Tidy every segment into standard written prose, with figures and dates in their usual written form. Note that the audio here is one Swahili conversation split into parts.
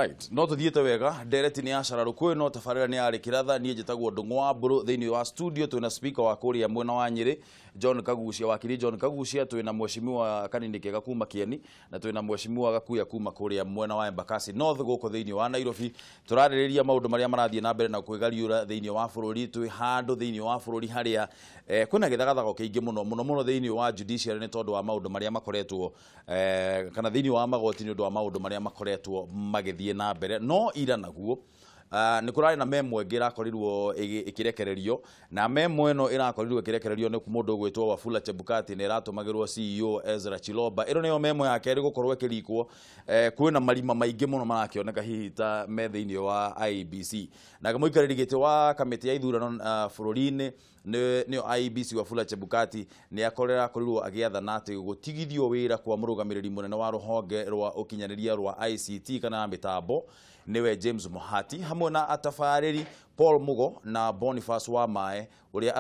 Alright, no tuthiete wega ndereti ni acararuku no tabarira ni ari kiratha nie njitagwo Ndung'u wa mburu thiini wa studio twina speaker wa kuria mwena wa Nyeri John Kagucia wakiri John Kagucia twina mheshimiwa kanini kega kuma Kieni na twina mheshimiwa Gakuya kuma kuria mwena wa Embakasi North guko thiini wa Nairobi turaririria maundu maria marathie na mbere na kwigariura thiini wa bururi twi handu thiini wa bururi haria kwina githagathago kiingi muno thiini wa judiciary ni tondu wa maundu maria makoretwo kana thiini wa magoti ni undu wa maundu maria makoretwo magithie na mbere no ira naguo ni kurari na memo ĩngĩ irakorirwo ikirekererio na memo ĩno irakorirwo ikirekererio ni mundu gwitwo Wafula Chebukati ni iratumagirwo CEO Ezra Chiloba ĩno niyo memo yake ĩrĩ gukorwo ikirikwo kwina marima maingi muno marakioneka hihi ta me thiini wa IEBC na muikarĩri gĩtĩ wa kamĩtĩ ya ithurano bururi-inĩ niyo IEBC Wafula Chebukati ni akorirwo agiathana ati gutigithio wira kwa murugamiriri munene wa ruhonge rwa ukinyaniria rwa ICT kana mitambo niwe James Mohati hamwe na atabarĩri Paul Mugo na Boniface wa Mae uria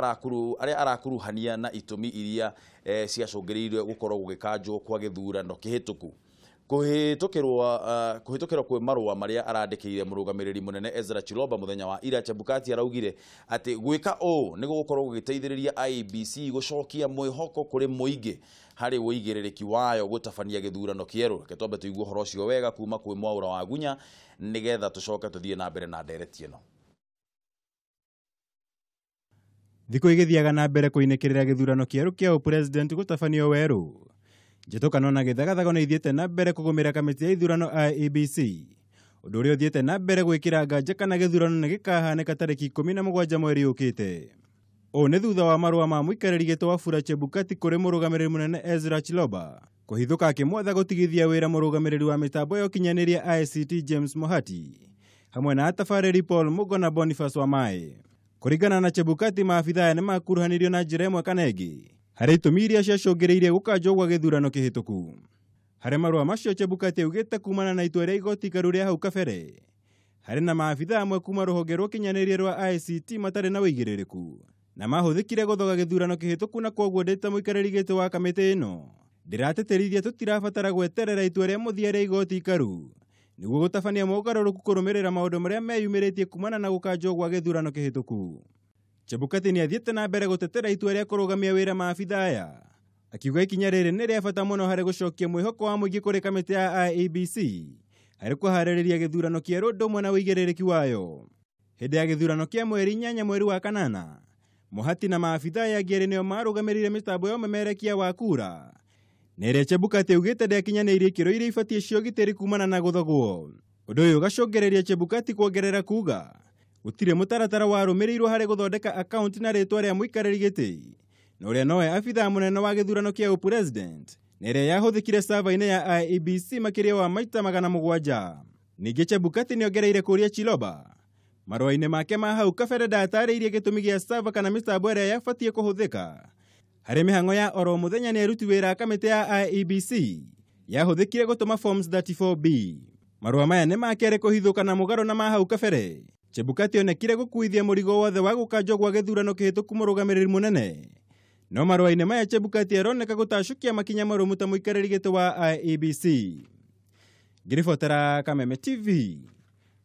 arakuruhania na itumi iria ciacungĩrĩirio gukorwo gũgĩkanjwo kwa gĩthurano kĩhĩtũku kuhitukirwa kwe marua maria arandikire murugamiriri munene Ezra Chiloba muthenya wa ira Chebukati araugire ati gwika ni gukorwo gugiteithiriria IEBC gucokia mwihoko kuri muingi hari uigiririki wayo gutabania githurano kieru ketombe tuigwo horo cio wega kuma kwi Mwaura wa Gunya nigetha tucoke tuthie na mbere na ndereti ino thiko igithiaga na mbere kuinekirira githurano kieru kia president gutabanio weru njĩtũkano na gĩthagathago nĩ ithiĩte na mbere kũgũmĩra kamĩtĩ ya ithurano IEBC ũndũ ũrĩa ũthiĩte na mbere gwĩkĩra nganja kana gĩthurano nĩ gĩkahanĩka tarĩki 17 mweri ũkĩte. Ũũ nĩ thutha wa marũa ma mũikarĩri gĩtĩ Wafula Chebukati kũrĩ mũrũgamĩrĩri mũnene Ezra Chiloba kũhithũka akĩmwatha gũtigithia wĩra mũrũgamĩrĩri wa mĩtambo ya ũkinyanĩria ICT James Mohati hamwe na atabarĩri Paul Mugo na Boniface wa Mae. Kũringana na Chebukati maabitha aya nĩ makuruhanirio na njĩra ĩmwe kana ĩngĩ harĩ itũmi iria ciacũngĩrĩirie gũkanjwo gwa gĩthurano kĩhĩtũku. Harĩ marũa macio Chebukati augĩte kumana na itua rĩa igoti ikaru rĩa hau kabere harĩ na maabitha amwe kuma rũhonge rwa ũkinyanĩria rwa ICT matarĩ na wĩigĩrĩrĩku na mahũthĩkire gũthoga gĩthurano kĩhĩtũku na kwoguo ndĩ ta mũikarĩri gĩtĩ wa kamĩtĩ ĩno ndĩratĩtĩrithia tũtirabatara gweterera itua rĩa mũthia rĩa igoti ikaru nĩguo gũtabania mogarũrũku kũrũmĩrĩra maũndũ marĩa meyumĩrĩtie kumana na gũkanjwo gwa gĩthurano kĩhĩtũku. Chebukati ni athiĩte na mbere gũtetera itua rĩa kũrũgamia wĩra maabitha aya akiuga ikinya rĩrĩ nĩ rĩa bata mũno harĩ gũcokia mwĩhoko wa mũingĩ kũrĩ kamĩtĩ ya IEBC harĩ kũharĩrĩria gĩthurano kĩerũ ũndũ ũmwe na wĩigĩrĩrĩki wayo. Hĩndĩ ya gĩthurano kĩa mweri 8 mweri wa kanana Mohati na maabitha aya angĩ erĩ nĩo marũgamĩrĩire mĩtambo ya ũmemerekia wa kura na ĩrĩa Chebukati augĩte ndĩakinyanĩirie ikĩro iria ibatiĩ cia ũgitĩri kumana na gũthogwo. Ũndũ ũyũ ũgacũngĩrĩria Chebukati kuongerera kuga gũtirĩ mũtaratara warũmĩrĩirwo harĩ gũthondeka akaunti na rĩtwa rĩa mũikarĩri gĩtĩ na ũrĩa nowe abitha mũnene wa gĩthurano kĩa president na ĩrĩa yahũthĩkire server-inĩ ya IEBC makĩria wa maita 700. Ningĩ Chebukati nĩongereire kũria Chiloba marũa-inĩ make ma hau kabere ndatarĩirie gĩtũmi gĩa server kana mĩtambo ĩrĩa yabatiĩ kũhũthĩka harĩ mĩhang'o ya oro mũthenya nĩ aruti wĩra kamĩtĩ ya IEBC yahũthĩkire gũtũma forms 34B. Marũa maya nĩ makerĩ kũhithũka na mũgarũ na ma hau kabere. Chebukati onekire gũkuithia mũrigo wothe wa gũkanjwo gwa gĩthurano kĩhĩtũku mũrũgamĩrĩri mũnene. No marũa-inĩ maya Chebukati aroneka gũtacũkia makinya marũmu ta mũikarĩri gĩtĩ wa IEBC. Ngĩribotera Kameme TV,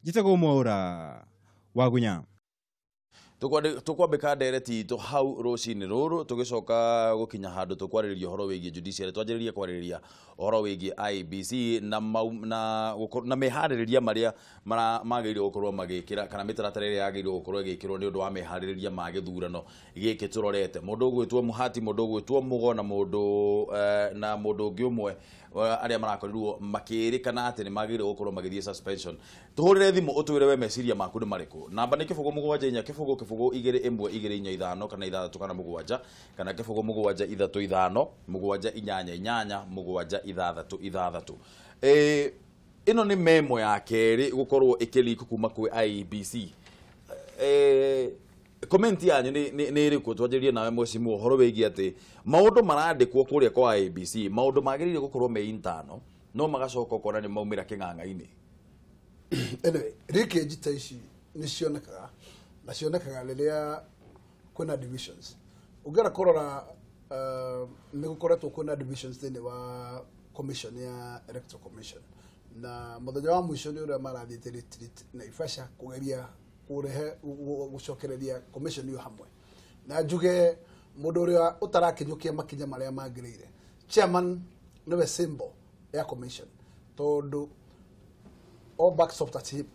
njĩtagwo Mwaura wa Gunya. tukwambika ndereti to hau rũcinĩ rũrũ tũgĩcoka gũkinya handũ tũkwarĩrĩria ũhoro wĩgiĩ judiciary twanjĩrĩria kwarĩrĩria ũhoro wĩgiĩ IEBC na meharĩrĩria marĩa magĩrĩirwo gũkorwo magĩkĩra kana mĩtaratara ĩrĩa yagĩrĩirwo gũkorwo ĩgĩkĩrwo nĩ ũndũ wa meharĩrĩria ma gĩthurano gĩkĩ tũrorete. Mũndũ ũgwĩtwo Mohati, mũndũ ũgwĩtwo Mugo na mũndũ ũngĩ ũmwe arĩa marakorirwo makĩrĩkana atĩ nĩ magĩrĩirwo gũkorwo magĩthiĩ suspension. Tũhũrĩre thimũ ũtwĩre we meciria maku nĩ marĩkũ. Namba nĩ kĩbũgũ 7 kĩbũgũ 2-1-2-4-5 kana 6 kana 7 kana kĩbũgũ 7-3-5 7-8-8 7-6-6. Ĩno nĩ memo ya kerĩ gũkorwo ĩkĩliku kuma kwĩ IEBC. Comment yanyu nĩ ĩrĩkũ? Twanjĩrĩrie nawe mheshimiwa ũhoro wĩgiĩ atĩ maũndũ marandĩkwo kũrĩa kwa IEBC maũndũ magĩrĩire gũkorwo me intano no magacoka ũkona nĩ maumĩra kĩng'ang'a-inĩ. Anyway, rĩkĩ njita ici nĩ cionekaga rĩrĩa kwĩna divisions. Ũngĩra kũrora nĩ gũkoretwo kwĩna divisions thĩinĩ wa commission ya electoral commission na muthenya wa mwisho ni uria marathiite retreat na ifasha kugeria kurehe gucokereria commission yo hamwe na njuge mundu uria utarakinyukia makinya maria magirire chairman niwe symbol ya commission tondu all backs of that hip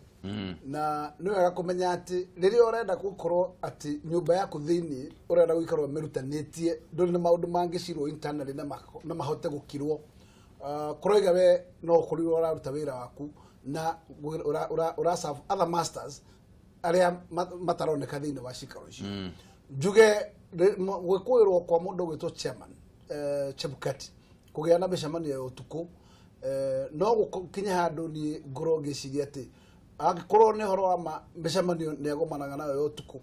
na niwe agakumenya ati riria urenda gukorwo ati nyumba yaku thiini urenda guikarwo merutanitie nduri na maundu mangicirwo internally na mahote gukirwo kuroiga we no kurirwo uraruta wira waku na ura serve other masters aria mataroneka thiini wa cikaro icio njuge gwikuirwo kwa mundu gwitwo chairman Chebukati kugia na mĩcemanio ya utuku no gukinya handu ni ngoro ngiciria ati agikorwo ni horo wa mĩcemanio ni agomanaga nayo ya utuku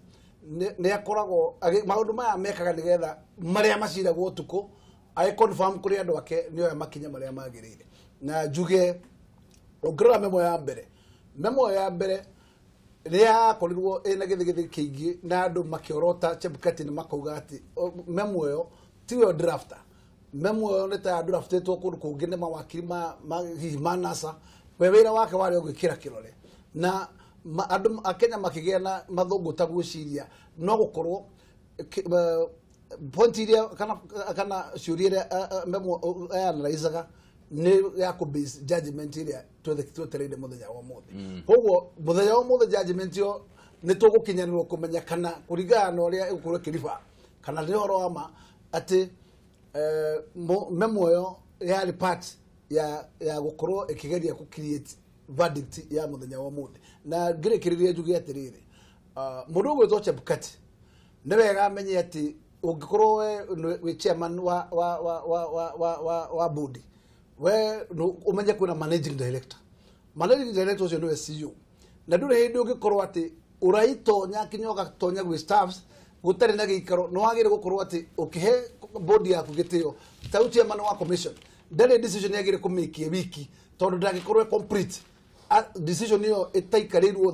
ni akoragwo maundu maya mekaga nigetha maria maciragwo utuku ai confirm kuri andu ake ni oya makinya maria magirire na njuge ongirora memo ya mbere ria korirwo ina githigithi kiingi na andu makiorota Chebukati ni makauga ati memo yo tiyo drafter memo yo ni ta draftetwo kundu kungi ni mawakiri ma NASA we wira wake wari ogikira kirore na andu akenya makigia na mathungu ta gwiciria no gukorwo point iria kana ciuria memo analyzaga ni ya ku base judgment iria twerekeire muthenya wa Ũmũthĩ koguo muthenya wa Ũmũthĩ judgment yo ni tugukinyanirwo kumenya kana kuringana na uria ikurwo kiriba kana ni horo ama ati memo yo ya report ya gukorwo ikigeria ku create verdict ya muthenya wa Ũmũthĩ na ngirekiririe njugi atiriri mundu gwitwo Chebukati ni wega amenye ati ungikorwo we chairman wa board we umenye kuna managing director ucio niwe CEO na ndure hindi ungikorwo ati uraitonya kinyoga tonya gwi staffs gutari na gikaro no agire gukorwo ati ukihe board yaku gitio ta chairman wa commission ndare decision yagire kumiki wiki tondu ndagikorwo complete decision yo itaikarirwo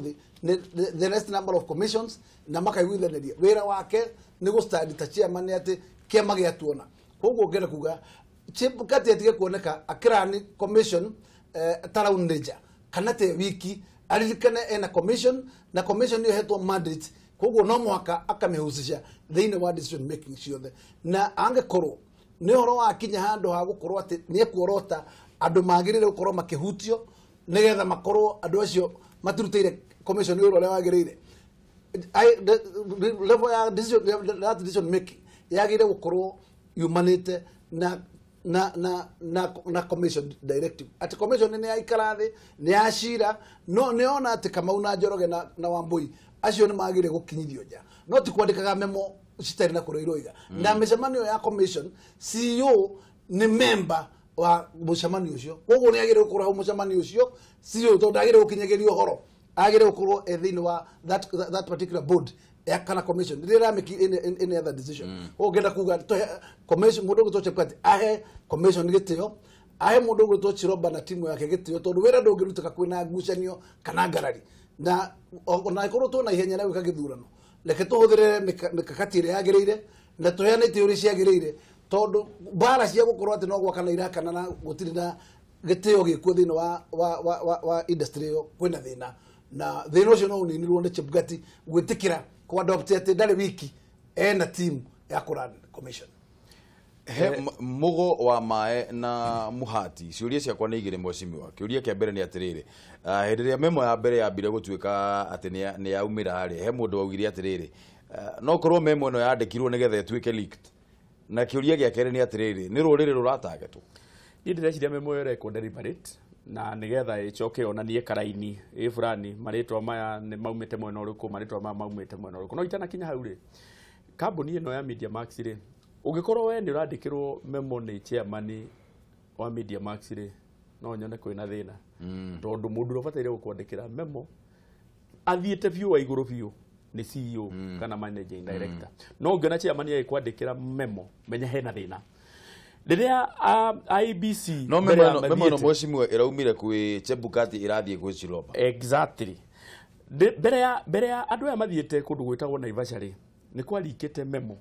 the next number of commissions na makaiguithaniria wira wake ni gustadi ta chairman ati kiama giatuona koguo ngere kuga Chebukati atige kuoneka akirani commission taraundeja kana te wiki aririkane ena commission na commission yo hetwo mandate koguo no mwaka akamehusisha thiini wa decision making ciothe na angekorwo ni horo wa kinya handu ha gukorwo ati ni ekuorota andu magirire gukorwo makihutio nigetha makorwo andu acio maturutire commission yo ule wagirire level ya decision making yagire gukorwo yumanite na commission directive ati commission ni aikarathi ni ashira no niona ati kama una Njoroge na Wambui acio ni magire gukinyithio nja no ti kwandikaga memo citari na kuroiroiga na mĩcemanio ya commission CEO ni member wa mũcemanio ucio koguo ni agire gukorwo mũcemanio ucio CEO to ndagire gukinyagirio horo agire gukorwo thiini wa that particular board ya kana commission rira make any other decision ogenda kuga commission mundu gwitwo Chebukati ahe commission gitio ahe mundu gwitwo Chiroba na timu yake gitio tondu wira ndungirutika kwina ngucanio kana ngarari na ona ikorwo tu na ihenya na gwika githurano leke tuhuthire mikakati ria yagirire na tuheane theory ciagirire tondu bara cia gukorwo ati no gwakana irakana na gutiri na gitio gikuo thiini wa industry yo kwina thina na thina ucio no uninirwo ni Chebukati gwitikira kwa adopt ati ndari wiki ena team ya kuran commission mugo wa mae na muhati ciuria ciakwa ni igire mwecimiwa kiuria kia mbere ni atiriri hindiria memo ya mbere ya mbire gutuika ati ni yaumira hari he mundu waugire atiriri no korwo memo no yandikirwo nigetha tuike leaked na kiuria gia kere ni atiriri ni ruriri ruratagetwo ni ndireciria memo yo reko deliberate na nigetha icoke onanie karaini fulani maritwa maya ni maumite mwena uruku maritwa maya maumite mwena uruku no itana kinya hau ri kambuni ino ya Media Max ri ungikorwo we ni urandikirwo memo ni chairman wa Media Max ri no nyone kwina thina tondu mundu robataire gukwandikira memo athiete biu wa iguru biu ni CEO kana managing director no ungiona chairman ya kwandikira memo menya hena thina riria IBC no memo no mwecimiwa iraumire kwi Chebukati irathie kwi Chiroba exactly mbere ya andu aya mathiete kundu gwitagwo Naivasha ri ni kwarikite memo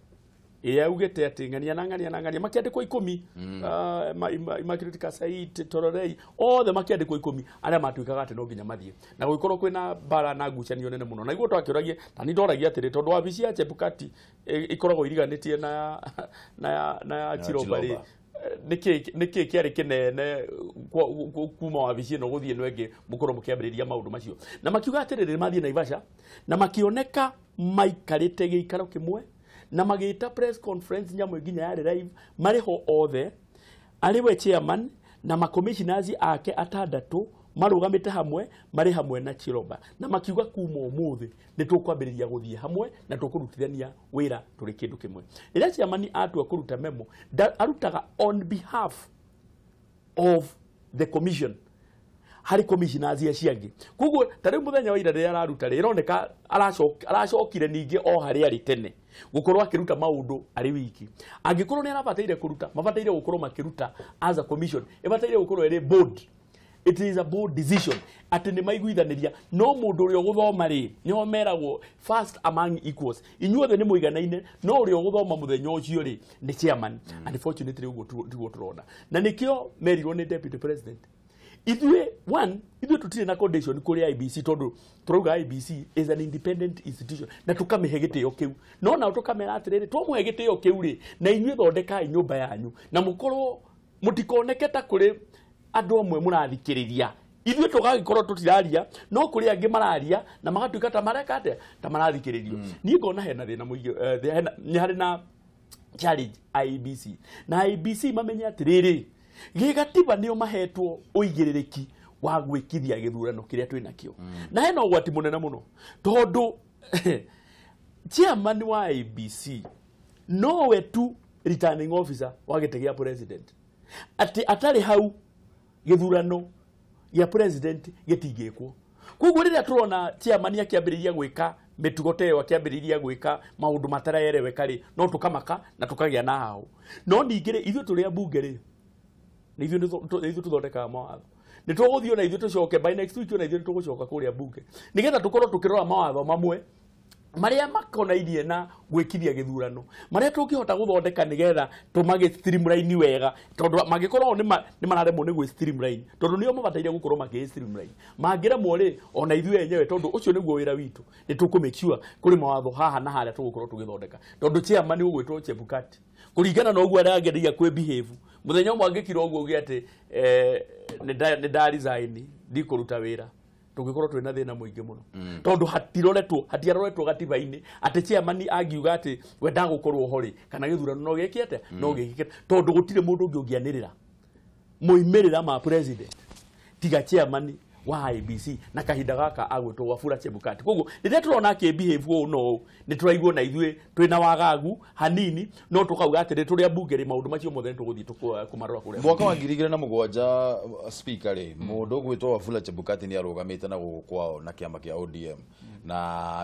augite ati ng'ania makiandikwo 10 makiritika Said Tororei othe makiandikwo 10 aria matuikaga ati no nginya mathie na guikorwo kwina bara na ngucanio nene muno na iguo twakĩũragia tani ndoragia atĩrĩ tondũ wabici ya Chebukati ikoragwo iriganitie na Chiroba ri niki kiari kinene kuma wabici ĩno gũthie no ĩngĩ mũkorwo mũkĩambĩrĩria maũndũ macio na makiuga atĩrĩrĩ mathiĩ Naivasha na makioneka maikarĩte gĩikaro kĩmwe na magĩta press conference nyamwe nginya yari live mariho othe ariwe chairman na makommissioners ake atandatu marugamite hamwe mari hamwe na Chiroba na makiuga kuma ũmũthĩ nĩ tũkwambĩrĩria gũthie hamwe na tũkũrutithania wĩra tũrĩ kĩndũ kĩmwe ĩrĩa chairman atua kũruta memo arutaga on behalf of the commission hari commissioners acio angĩ koguo tarĩ mũthenya wa ira rĩrĩa araruta rĩroneka aracokire ningĩ o harĩ arĩ tene gukorwo akiruta maundu ari wiki angikorwo ni arabataire kuruta mabataire gukorwo makiruta as a commission ibataire gukorwo iri board it is a board decision ati ni maiguithaniria no mundu uria guthoma ri niho meragwo first among equals inyuothe ni muiganaine no uria guthoma muthenya ucio ri ni chairman unfortunately uguo turona na nikio merirwo ni deputy president ithuĩ tutire na condition kuri IBC tondu turuga IBC is an independent institution na tukamihe gitio kiu no na tukamera atiriri twamuhe gitio kiu ri na inyuĩ thondekai nyumba yanyu na mukorwo mutikoneketa kuri andu amwe murathikiriria ithuĩ tugagikorwo tutiraria no kuri angi mararia na magatuika ta mareka ate ta marathikiririo ni ngona hena thina muigi ni hari na challenge IBC na IBC mamenye atiriri gigatiba nio mahetwo uigirereki wa gwikithia githurano kiria twina kio na hena ugwati munene muno tondu chairman wa IBC no we tu returning officer wa gite gia president ati atari hau githurano ya president gitingikwo koguo riria turona chairman akiambiriria gwika mitugoteyo akiambiriria gwika maundu mataraereweka ri no tukamaka na tukagia na hao no ningire ithuĩ tũrĩ ambunge ri ithuĩ tuthondekaga mawatho nĩ tũgũthiĩ na ithuĩ tũcoke by next week na ithuĩ tũgũcoka kũrĩa mbunge nĩgetha tũkorwo tũkĩrora mawatho mamwe maria makonainie na gwĩkithia gĩthurano maria tũngĩhota gũthondeka nĩgetha tũmage streamline wega tondũ mangĩkorwo nĩ mararemwo nĩ gwĩ streamline tondũ nĩo mabataire gũkorwo makĩ streamline mangĩremwo rĩ ona ithuĩ enyewe tondũ ũcio nĩguo wĩra witũ nĩ tũkũmake sure kũrĩ mawatho haha na harĩa tũgũkorwo tũgĩthondeka tondũ chairman ũgwĩtwo Chebukati kuringana na ũguo aragĩrĩria kwĩ behave muthenya ũmwe angĩkira ũguo ũgĩ atĩ nĩ da resign ndikũruta wĩra tũngĩkorwo twĩna thĩna mũingĩ mũno tondũ hatiaroretwo gatiba-inĩ atĩ chairman angiuga atĩ we ndagũkorwo ho rĩ kana gĩthurano no gĩkĩte no gĩkĩte tondũ gũtirĩ mũndũ ũngĩ ũngĩanĩrĩra moimĩrĩra ma president tiga chairman wa IBC na kahinda gaka agwĩtwo Wafula Chebukati koguo rĩrĩa tũrona akĩbehave ũũ no nĩ tũraigua na ithuĩ twĩna wagagu hanini no tũkauga atĩ tũrĩ ambunge rĩ maũndũ macio mothe tũgũthiĩ kũmarora kũrĩa mwaka wa 2007 speaker rĩ mũndũ ũgwĩtwo Wafula Chebukati nĩ arũgamĩte na gũkũ kwao na kĩama kĩa ODM na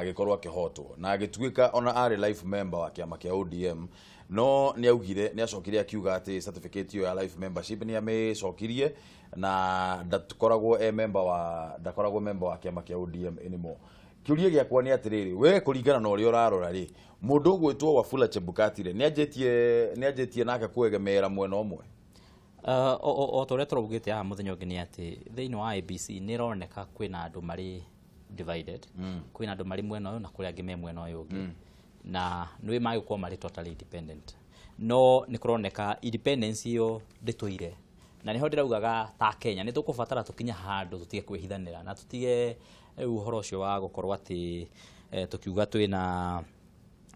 agĩkorwo akĩhotwo na agĩtuĩka ona arĩ life member wa kĩama kĩa ODM no nĩ augire nĩ acokire akiuga atĩ certificate ya life membership nĩ amĩcokirie na ndakoragwo member wa kĩama kĩa ODM anymore kiuria gĩakwa nĩ atĩrĩrĩ we kũringana na ũrĩa ũrarora rĩ mũndũ ũgwĩtwo Wafula Chebukati rĩ nĩ anjĩtie nake kwegemera mwena ũmwe o tũrĩa tũraugĩte haha mũthenya ũngĩ nĩ atĩ thĩinĩ wa IBC nĩ ĩroneka kwĩna andũ marĩ divided kwĩna andũ marĩ mwena ũyũ na kũrĩa angĩ me mwena ũyũ ũngĩ na nĩ magĩkorwo marĩ totally independent no nĩ kũroneka independence ĩyo ndĩtũire na niho ndiraugaga ta Kenya nĩ tũkũbatara tũkinya handũ tũtige kwĩhithanĩra na tũtige ũhoro ũcio wa gũkorwo atĩ tukiuga twĩna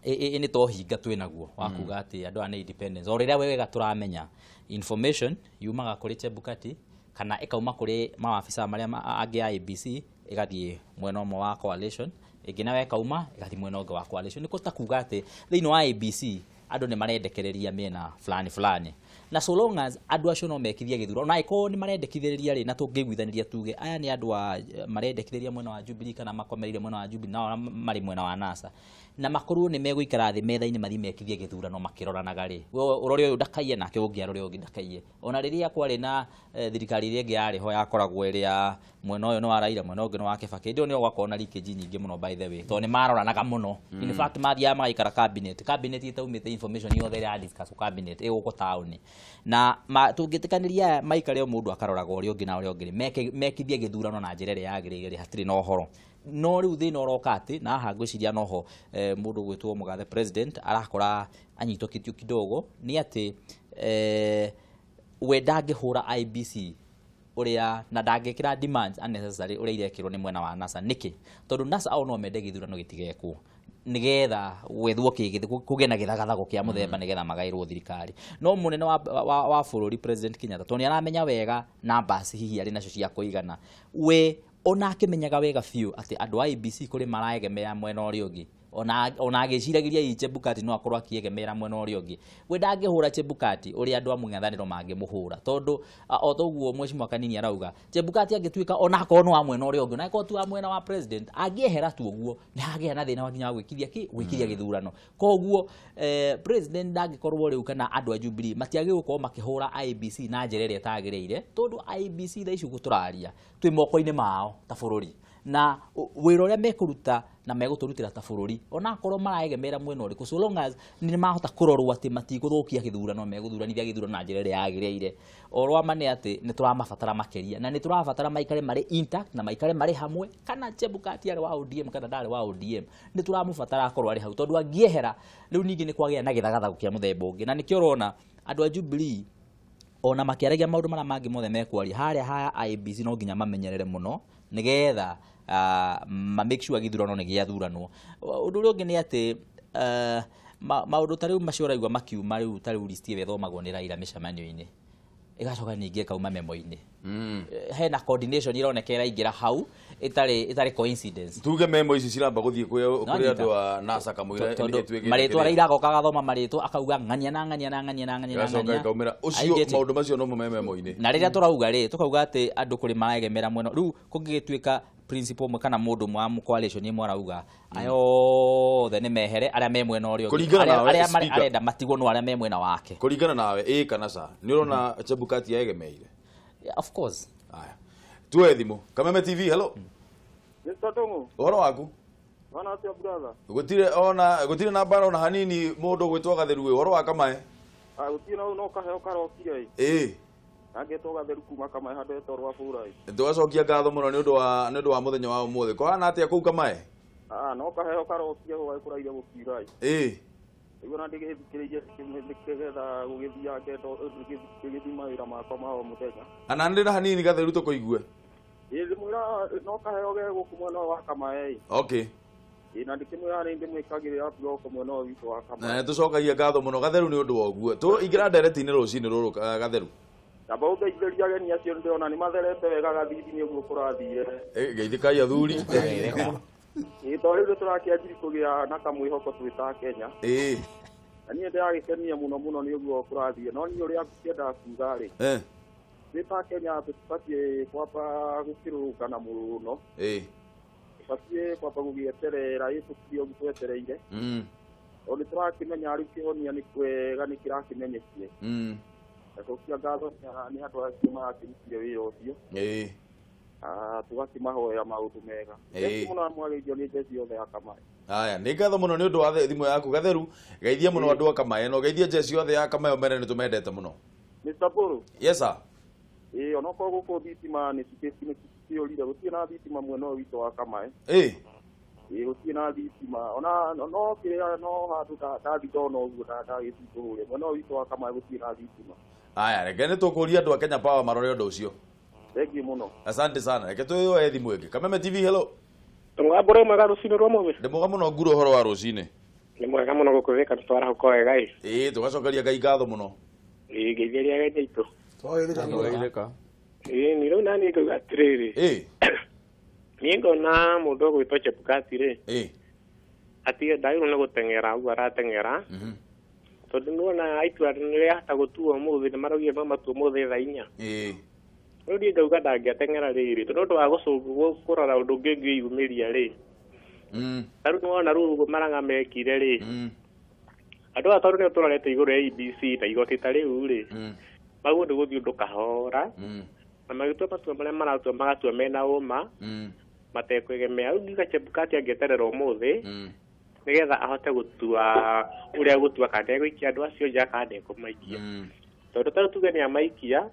nĩ tohinga twĩnaguo wa kuga atĩ andũ ana independence o rĩrĩa wega tũramenya information yumaga kũrĩ Chebukati kana ĩkauma kũrĩ mawabica marĩa angĩ a IBC ĩgathiĩ mwena ũmwe wa coalition ĩngĩ nayo ĩkauma ĩgathiĩ mwena ũngĩ wa coalition nĩ kũta kuga atĩ thĩinĩ wa IBC andũ nĩ marendekereria mĩena fulani na so long as andũ acio no mekithia gĩthurano na ĩkorwo nĩ marendekithĩrĩria rĩ na tũngĩiguithanĩria tuge aya nĩ andũ a marendekithĩria mwena wa Jubilee kana makomereire mwena wa Jubilee na marĩ mwena wa NASA na makorwo nĩ megũikara thĩ metha-inĩ mathi mekithie gĩthurano makĩroranaga rĩ ũrore ũyũ ndakaiye nake ũngĩ arore ũngĩ ndakaiye ona rĩrĩa kwarĩ na thirikari ĩrĩa ĩngĩ yarĩho yakoragwo ĩrĩa mwena ũyũ nĩ wa Raila mwena ũngĩ nĩ wa Kibaki ndio nĩ gwakorwo na leakage nyingĩ mũno by the way tondũ nĩ maroranaga mũno in fact mathiaga magaikara cabinet ĩtaumĩte information yothe ya discuss cabinet ĩgũkũ taũni na tũngĩtĩkanĩria maikare mũndũ akaroraga ũrĩa ũngĩ na ũrĩa ũngĩ mekithie gĩthurano na njĩra ĩrĩa yagĩrĩire hatirĩ na ũhoro no rĩu thĩna ũroka atĩ na haha ngwĩciria noho mũndũ gwĩtwo mũgathe president arakora anyitũkĩtio kidogo nĩ atĩ we ndangĩhũra IBC ũrĩa na ndangĩkĩra demands unnecessary ũrĩa irekĩrwo nĩ mwena wa NASA nĩkĩ tondũ NASA ao no mende gĩthurano gĩtigekwo nigetha gwethwo kũgĩe na gĩthagathago kĩa mũthemba nigetha magaĩrwo thirikari no mũnene wa bũrũri president Kenyatta tondũ nĩaramenya wega numbers hihi arĩ nacio cia kũigana we ona akĩmenyaga wega biũ atĩ andũ a IBC kũrĩ maraegemea mwena ũrĩa ũngĩ ona agĩciragĩria i Chebukati no akorwo akĩegemera mwena ũrĩa ũngĩ we ndangĩhũra Chebukati ũrĩa andũ a mũng'ethanĩro mangĩmũhũra tondũ o toguo mheshimiwa Kanini arauga Chebukati angĩtuĩka ona akorwo no wa mwena ũrĩa ũngĩ na akorwo tu wa mwena wa president angĩehera tu ũguo nĩ hagĩa na thĩna wa nginya gwĩkithia gĩthurano koguo president ndangĩkorwo rĩu kana andũ a Jubilee matiagĩrĩirwo gũkorwo makĩhũra IBC na njĩra ĩrĩa ĩtagĩrĩire tondũ IBC thaa ici gũtũraria twĩ moko-inĩ mao ta bũrũri na wĩra ũrĩa mekũruta na megũtũrutĩra ta bũrũri ona akorwo maraegemera mwena ũrĩkũ so long as nĩ mahota kũrorwo atĩ matigũthũkia gĩthurano megũthuranithia gĩthurano na njĩra ĩrĩa yagĩrĩire orwa mane atĩ nĩ tũramabatara makĩria na nĩ tũrabatara maikare marĩ intact na maikare marĩ hamwe kana Chebukati arĩ wa ODM kana ndarĩ wa ODM nĩ tũramũbatara akorwo arĩ hau tondũ angĩehera rĩu ningĩ nĩ kwagĩa na gĩthagathago kĩa mũthemba ũngĩ na nĩkĩo ũrona andũ a Jubilee ona makĩaragia maũndũ marĩa mangĩ mothe mekwaria harĩa ha IBC no nginya mamenyerere mũno nigetha make sure gĩthurano nĩ gĩathuranwo ũndũ ũrĩa ũngĩ nĩ atĩ maũndũ ta rĩu macio ũraigua makiuma rĩu ta rĩu list ĩrĩa ĩthomagwo nĩ Raila mĩcemanio-inĩ ĩgacoka ningĩ ĩkauma memo-inĩ hena coordination ironeka ĩraingĩra hau ĩtarĩ coincidence tuge memo ici ciramba gũthiĩ kũrĩ andũ a NASA kamũira marĩtwa Raila agoka agathoma marĩtwa akauga ng'ania na ũcio maũndũ macio no memo-inĩ na rĩrĩa tũrauga tũkauga atĩ andũ kũrĩ maraegemera mwena rĩu kũngĩgĩtuĩka principle mwe kana mũndũ mwe wa coalition imwe arauga ayothe nĩ mehere arĩa me mwena ũrĩa arĩa arenda matigwo no arĩa me mwena wake kũringana nawe kana sa nĩ ũrona Chebukati yaegemeire of course haya tuwe thimo Kameme TV hello Mr. Ndung'u ũhoro waku wana atia brother gũtirĩ na mbara ona hanini mũndũ gwĩtwo gatheru ũhoro wa Kamae gũtirĩ no kaheo karokire angetwo gatheru kuma Kamae handũ etorwa bũrai tũgacokia ngatho mũno nĩ ũndũ wa mũthenya wa ũmũthĩ kũhana atĩa kũu Kamae no kaheo karokire hwaĩ kũraire gũkirai igona ndigĩthikĩrĩirie nĩgetha gũgĩthia ngendo gĩthima wĩra makwa ma o mũthenya ana ndĩra hanini gatheru tũkũigue mwĩra no kaheo ge gũkũ mwena wa Kamae okay na ndikĩmwĩra nĩ ndĩmwĩkagĩrĩra gũkũ mwena wa witũ wa Kamae tũcokagia ngatho mũno gatheru nĩ ũndũ wa ũguo ingĩra ndereti-inĩ rũcinĩ rũrũ gatheru amba ũndeithĩria ageni acio ndĩrona nĩ matherete wega gathithi-inĩ ũguo kũrathire geithĩkai athuri tondũ rĩu tũrakĩanjiri kũgĩa na kamwĩhoko twĩ ta Kenya na niĩ ndĩragĩkenia mũno nĩ ũguo kũrathiĩ no niĩ ũrĩa ngĩendaga kuga-rĩ twĩ ta Kenya tũtibatiĩ kwamba gũkĩrũrũngana mũno tũbatiĩ kwamba gũgĩeterera tũkire ũguo twetereire tondũ nĩ tũrakĩmenya rĩu kĩhonia nĩ kwega nĩ kĩrakĩmenyekie gũkia ngatho nĩ andũ acio marakĩrutire wĩra ũcio tũgakĩmahoera maũndũ mega mũno mwagĩirio nĩ njeci yothe ya Kamae haya nĩ ngatho mũno nĩ ũndũ wa thimũ yaku gatheru geithia mũno andũ a Kamae no geithia njeci yothe ya Kamae mere nĩ tũmendete mũno Mr. Buru yes sir onokorwo gũkũ thitima nĩ cikĩũrire gũtirĩ na thitima mwena ũyũ witũ wa Kamae gũtirĩ na thitima ona no kĩrĩa no handũ ndathi ndona ũguo ndagĩthiĩ mwena ũyũ witũ wa Kamae gũtirĩ na thitima haya reke nĩ tũkũria andũ a Kenya Power marore ũndũ ũcio thengi mũno asante sana reke tũyoe thimũ ĩngĩ Kameme TV hello Mwambũre mwega rũcinĩ rwa mũthĩ ndĩ mwega mũno nguro ũhoro wa rũcinĩ nĩ mwega mũno gũkũrĩka tũtwara huko wega tũgacokeria Ngai ngatho mũno geithĩria ageni aitũ twageithĩka nĩ rĩu naniĩ ngauga atĩrĩrĩ niĩ ngona mũndũ ũgwĩtwo Chebukati-rĩ ndagĩrĩirwo nĩ gũteng'era ũguo arateng'era tondũ nĩwona itua nĩrĩahota gũtuo ũmũthĩ nĩ maraugire no matuo ũmũthĩ thaa 4 rĩu niĩ ngauga ndangĩateng'era rĩrĩ tondũ ũndũ wa kũrora ũndũ ũngĩ ũngĩyumĩria-rĩ ta rĩu nĩwona rĩu maranga mekire-rĩ andũ aya tondũ nĩo tũrorete igũrũ ya IBC na igoti ta rĩu-rĩ maguo nĩ gũthiĩ ũndũ kahora na magĩtua matua marĩa maratua magatua mena ũma matekwĩgemea rĩu ngiuga Chebukati angĩeterera ũmũthĩ nigetha ahote gutua uria gutua kana egwikia andu acio nja kana ekumaikia tondu tatu tuge ni amaikia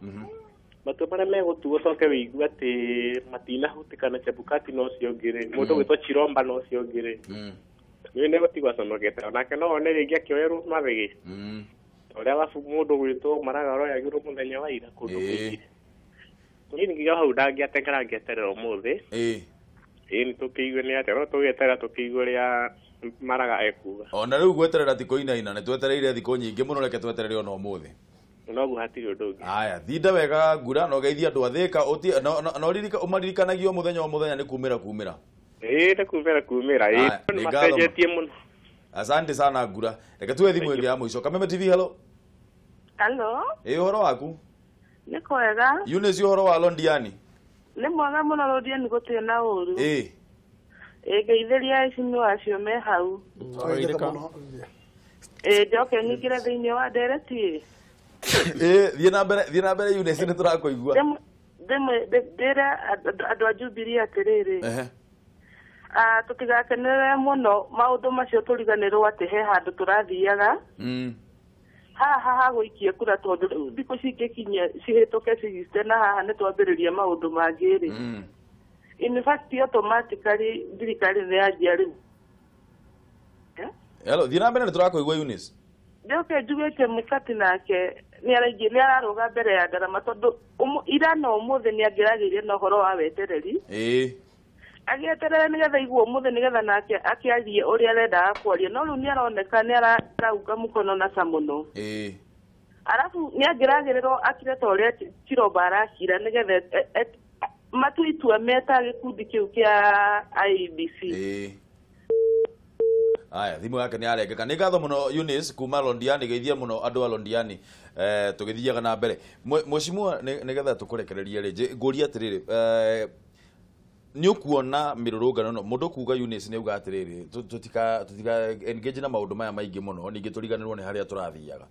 matua maria megutuo coke wiigua ati matinahutikana Chebukati no ciongire mundu gwitwo Chiromba no ciongire ni negutigwa conokete onake no one ringi akioerwo mabegi uria wabu mundu gwitwo maragaro yagirwo muthenya wa ira kundu kwingire ni ngiga hau ndangiatengera ngeterera Ũmũthĩ ni tukiigwe ni atia no tugetera tukiigwe ria maraga ekuga ona riu gweterera thikũ inaina ni twetereire thikũ nyingĩ mũno reke tweterere ona Ũmũthĩ noguo hatirĩ ũndũ ũngĩ aya thinda wega ngura no geithia andũ athĩka no ũmaririkanagia mũthenya o mũthenya nĩ kumĩra nĩ kumĩra macenjetie mũno. Asante sana ngura reke tuwe thimũ ĩngĩ ya mũico Kameme TV hello ũhoro waku nĩ kwega Eunice ũhoro wa Londiani nĩ mwega mũno Londiani gũtirĩ na ũru ngeithĩria icini wacio me hau njoke nyingĩre thĩinĩ wa ndereti thiĩ na mbere Eunice nĩ tũrakũigua ndĩre andũ a Jubilee atĩrĩrĩ tũtigakenerere mũno maũndũ macio tũriganĩrwo atĩ he handũ tũrathiaga haha hagũikia kura tondũ rĩu thikũ cingĩkinya cihĩtũke cigiste na haha nĩ twambĩrĩria maũndũ mangĩ-rĩ in fact automatically thirikari nĩ yanjia rĩu thiĩ na mbere nĩ tũrakũigua Eunice njoke njuge Chebukati nake nĩ ararũga mbere ya ndarama tondũ ira na Ũmũthĩ nĩ angĩragĩire na ũhoro wa wetereri agĩeterere nĩgetha igwo Ũmũthĩ nĩgetha nake akĩarie ũrĩa arendaga kwaria no rĩu nĩ aroneka nĩ arauga mũkono na mũno arabu nĩ angĩragĩrĩrwo akire ta ũrĩa Chiromba arakira nĩgetha matua itua meta gĩkundi kĩu kĩa IEBC aya thimũ yake nĩ arengeka nĩ ngatho mũno Eunice kuma Londiani geithia mũno andũ a Londiani tũgĩthiaga na mbere mheshimiwa nĩgetha tũkũrekererie rĩngĩ ngũria atĩrĩrĩ nĩ ũkuona mĩrũrũngano no mũndũ kuga Eunice nĩ auga atĩrĩrĩ tũtika engage na maũndũ maya maingĩ mũno ningĩ tũriganĩrwo nĩ harĩa tũrathiaga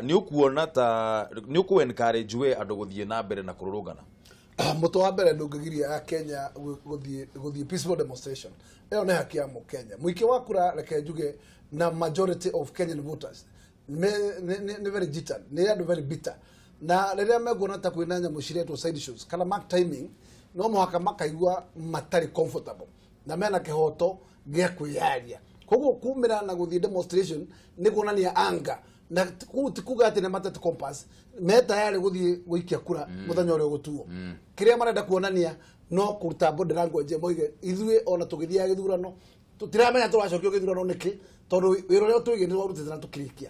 nĩ ũkuona ta nĩ ũkũ encourage we andũ gũthiĩ na mbere na kũrũrũngana mũto wa mbere ndũngĩgiria Kenya gũthiĩ peaceful demonstration ĩyo nĩ haki ya Mũkenya mũingĩ wa kura reke njuge na majority of Kenyan voters nĩ very bitter nĩ andũ very bitter na rĩrĩa megũona ta kwĩna nyamũ ciretwo side shows kana mark timing no mũhaka makaigua matarĩ comfortable na mena kĩhoto gĩa kwĩyaria koguo kumĩra na gũthiĩ demonstration nĩ kuonania anga na kuga atĩ nĩ matete compass meta yarĩ gũthiĩ gũikia kura mũthenya ũrĩa ũgũtuo kĩrĩa marenda kuonania no kũruta body language moige ithuĩ ona tũgĩthiaga gĩthurano tũtiramenya tũracokio gĩthurano nĩkĩ tondũ wĩra ũrĩa tũigĩ nĩ warutĩte na tũkĩrĩkia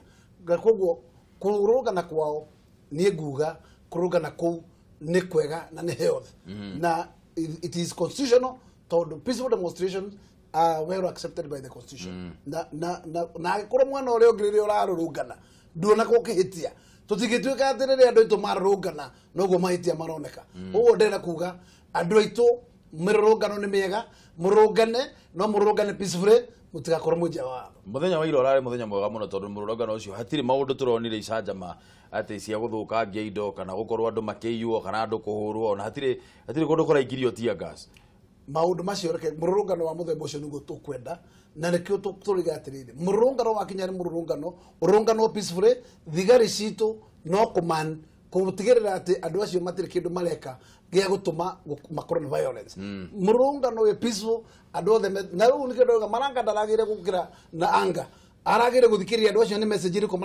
koguo kũrũgana kwao nĩ nguga kũrũgana kũu nĩ kwega na nĩ health na it is constitutional tondũ peaceful demonstrations are well accepted by the constitution na kũrĩ mwana ũrĩa ũngĩ rĩrĩa ũrarũrũngana nduona gũkĩhĩtia tũtigĩtuĩka atĩ rĩrĩa andũ aitũ marũrũngana noguo mahĩtia maroneka ũguo ndĩrenda kuga andũ aitũ mĩrũrũngano nĩ mĩega mũrũngane no mũrũngane peacefully mũtigakorwo mũnja wa mũthenya wa ira ũrarĩ mũthenya mwega mũno tondũ mũrũrũngano ũcio hatirĩ maũndũ tũronire icanjama atĩ cia gũthũkangia indo kana gũkorwo andũ makĩiywo kana andũ kũhũrwo ona hatirĩ kũndũ kũraingĩrio tear gas maũndũ macio reke mũrũrũngano wa mũthemba ũcio nĩguo tũkwenda na nĩkĩo tũriga atĩrĩrĩ mũrũrũngano wa Kenya nĩ mũrũrũngano peacefully thigari citũ no kũman gũtigĩrĩra atĩ andũ acio matirĩ kĩndũ mareka gĩa gũtũma makorwo na violence mũrũrũngano wĩ peaceful andũ othe na rĩu nĩ kĩndũ maranga ndaragĩre gũkĩra na anga aragĩre gũthikĩrĩria andũ acio nĩ message ĩrĩkũ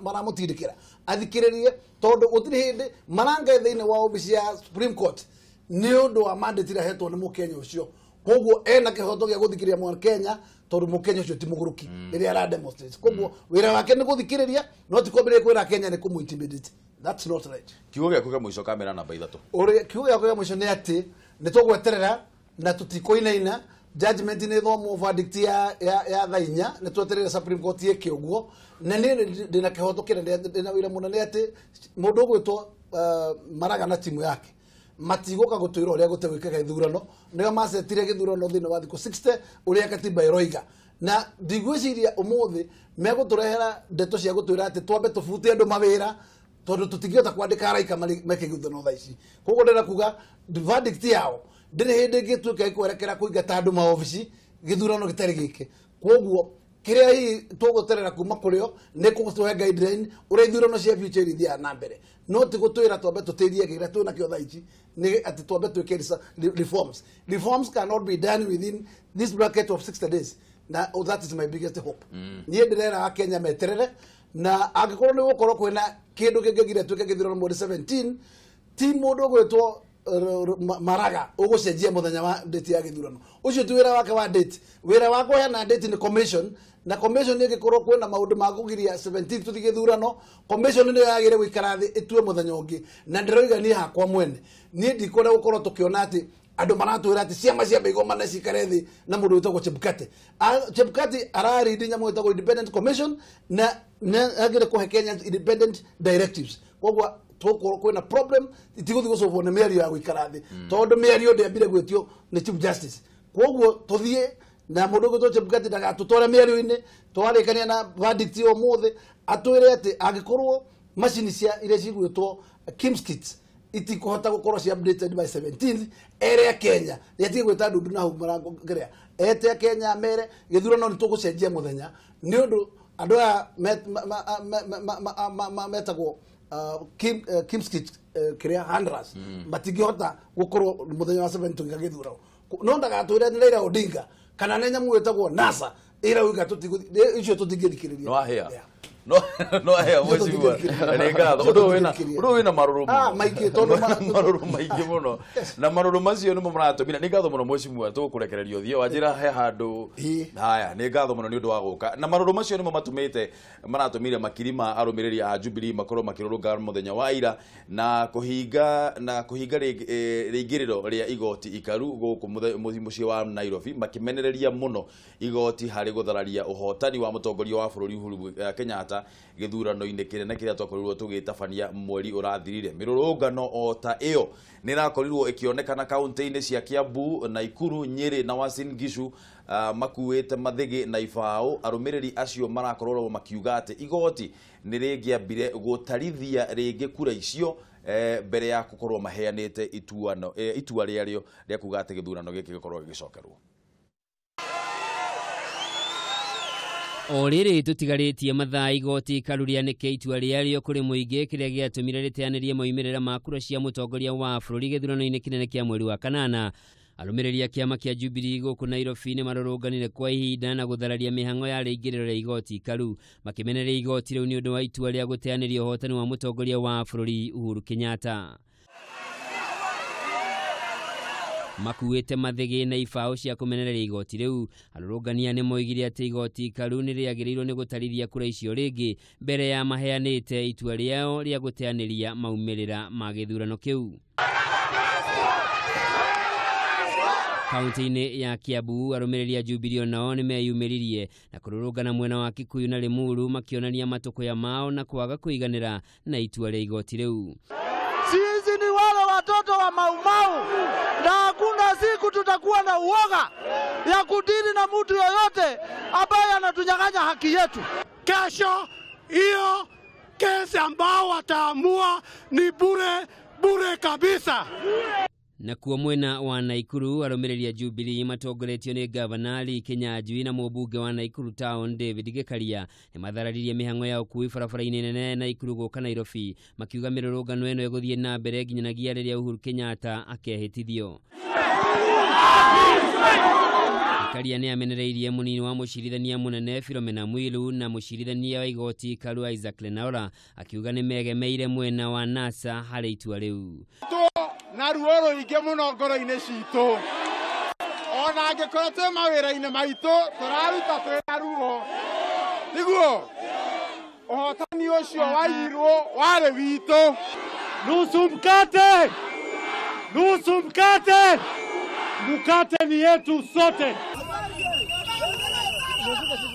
maramũtindĩkĩra athikĩrĩrie tondũ gũtirĩ hĩndĩ maranga thĩinĩ wa obici ya Supreme Court nĩ ũndũ wa mandate ĩrĩa ahetwo nĩ Mũkenya ũcio koguo ena kĩhoto gĩa gũthikĩrĩria Mũkenya tondũ Mũkenya ũcio ti mũgũrũki rĩrĩa ara demonstrate koguo wĩra wake nĩ gũthikĩrĩria no ti kwambĩrĩria kwĩra Kenya nĩ kũmũ-intimidate that's not right kiugo gĩaku kĩa mũico kamera namba 3 ũrĩa kiugo gĩaku kĩa mũico nĩ atĩ nĩ tũgweterera na tũtikũinaina judgment nĩ thomwo verdict ya thaa 4 nĩ twetereire Supreme Court yeke ũguo na nĩ ndĩna kĩhoto kĩnene ndĩna wĩra mũnene atĩ mũndũ ũgwĩtwo Maraga na timu yake matigũka gũtwĩra ũrĩa gũtegwĩkaga gĩthurano nĩo macetire gĩthurano thĩinĩ wa thikũ 60 ũrĩa katiba ĩroiga na ndigwĩciria Ũmũthĩ megũtũrehera ndeto cia gũtwĩra atĩ twambe tũbute andũ mawĩra tondũ tũtingĩhota kwandĩka araika meke gĩthurano thaa ici koguo ndĩrenda kuga verdict yao ndĩrĩ hĩndĩ ĩngĩtuĩka ĩkwerekera kũingata andũ maobici githurano gitari gike koguo kiria hi tuguterera kuma kuryo ne kugutuhe guideline uri ithurano cia future ithia na mbere no ti gutwira twambe tutithie gira tuna kio thaici ni ati twambe twikirisa reforms cannot be done within this bracket of 60 days. Na that is my biggest hope. Niye ndirera Kenya meterere na agikorwo ni gukorwo kwina kindu kingegire twike githurano mweri 17 ti mundu gwetwo maraga ugucenjia muthenya wa date ya githurano ucio ti wira wake wa date wira wako yana date ni commission na commission ni gikorwo kwina maundu ma kugiria 17 tuthi githurano commission ni yagire gwikara thi itue muthenya ungi na ndiroiga ni hakwa mwene ni ndikora gukorwo tukiona ati andu maratwira ati ciama cia mbego mana cikare thi na mundu witagwo Chebukati arari ndi nyamu witagwo independent commission na agire kuhe Kenya independent directives koguo tokoro kwina problem itiguthi gucovwo ni mĩario ya gwikara thi tondu mĩario ndĩambire gwĩtio ni chief justice koguo tuthie na mundu gwĩtwo Chebukati ndagatutware mĩario-inĩ twarĩkania na verdict ũmũthĩ atwĩre ati angikorwo macini cia iria cigwĩtwo Kim's kits itikuhota gukorwo cia updated by 17th area Kenya yatige gwĩta Ndung'u na humarango gerea ete Kenya mere githurano ni tugucenjia muthenya ni undu andu aya metagwo Kim's kit kiria handlers matingihota gukorwo muthenya wa 7 tugiga githurano no ndagatwire ni Raila Odinga kana ne nyamu wetagwo NASA ira wiga tutiguthi icio tutingithikiriria no ahia no ahia mweciwa nengatho undu wina maruru maiki tondu maruru maiki muno na maruru macio ni mumaratumira ni ngatho muno mweciwa tukurekererio thio wanjira he handu haya ni ngatho muno ni undu wa guka na maruru macio ni matumite maratumire makirima arumiriri a Jubilee makorwo makirurunga muthenya wa ira na kuhinga ringiriro ria igoti ikaru guku muthimbuci wa Nairobi makimenereria muno igoti hari guthararia uhotani wa mutongoria wa bururi Uhuru Kenyatta githurano-ini kinene kiria twakorirwo tugitabania mweri urathirire mirurungano o ta iyo nirakorirwo ikionekana kaunti-ini cia Kiambu, Nakuru, Nyeri na Uasin Gishu makuite mathigi na ibao arumiriri acio marakorwo makiuga ati igoti ni ringiambire gutarithia ringi kura icio mbere ya gukorwo maheanite itua riario ria kuga ati githurano giki gikorwo gicokerwo. O rĩrĩ tũtigarĩtie mathaa igoti ikaruria nĩ itua rĩarĩo kũrĩ mũingĩ kĩrĩa gĩatũmire rĩteanĩrie moimĩrĩra ma kura cia mũtongoria wa bũrũri gĩthurano-inĩ kĩnene kĩa mweri wa kanana. Arũmĩrĩri a kĩama kĩa Jubilee gũkũ Nairobi nĩ marũrũnganire kwa ihinda na gũthararia mĩhang'o ya rĩingĩrĩro rĩa igoti ikaru makĩmenereria igoti rĩu nĩ ũndũ wa itua rĩa gũteanĩria ũhotani wa mũtongoria wa bũrũri Uhuru Kenyatta. Makuite mathigi na ibao cia kumenereria igoti riu arurungania ni moigire ati igoti ikaru ni riagĩrĩirwo ni gutarithia kura icio ringi mbere ya maheanite itua riao ria guteanĩria maumĩrĩra ma gĩthurano kĩu. Kaunti-inĩ ya Kiambu arũmĩrĩri a Jubilee nao ni meyumĩririe na kũrũrũngana mwena wa Kikuyu na Limuru makionania matũkũya mao na kwaga kũiganĩra na itua rĩa igoti riu. Sisi ni wale watoto wa Maumau na hakuna siku tutakuwa na uoga ya kudili na mtu yoyote ambaye anatunyang'anya haki yetu. Kesho hiyo kesi ambao wataamua ni bure kabisa. Na kuo mwena wa Nakuru arũmĩrĩri a Jubilee matongoretio nĩ gavana Kinyanjui na mũmbunge wa Nakuru Town David Gĩkaria nĩ mathararirie mĩhang'o ya ũkui barabara-inĩ nene Nakuru gũka Nairobi makiuga mĩrũrũngano ĩno ĩgũthiĩ na mbere nginyanagia rĩrĩa Uhuru Kenyatta akehĩtithio. Gĩkaria nĩ amenereirie mũnini wa mũcirithania mũnene Philomena Mwilu na mũcirithania wa igoti ikaru Isaac Lenaura akiuga nĩ megemeire mwena wa NASA harĩ itua rĩu. Na ruo ruingi muno ngoro-inĩ citũ ona angĩkorwo twĩ mawĩra-inĩ maitũ tũraruta twĩna ruo niguo ũhotani ũcio wairwo warĩ witũ. Nusu mkate ni yetu sote.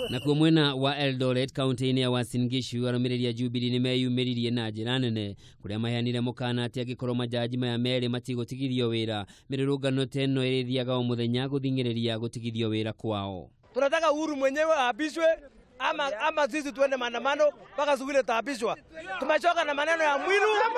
Na kuo mwena wa Eldoret kaunti-inĩ ya Uasin Gishu arũmĩrĩri a Jubilee nĩ meyumĩririe na njĩra nene kũrĩa maheanire mũkana atĩ angĩkorwo majaji maya merĩ matigũtigithio wĩra mĩrũrũngano ta ĩno ĩrĩthiaga o mũthenya gũthing'ĩrĩria gũtigithio wĩra kwao. Tunataka Uhuru mwenyewe aapishwe ama sisi tuende maandamano mpaka siku ile taapishwa. Tumechoka na maneno ya Mwilu na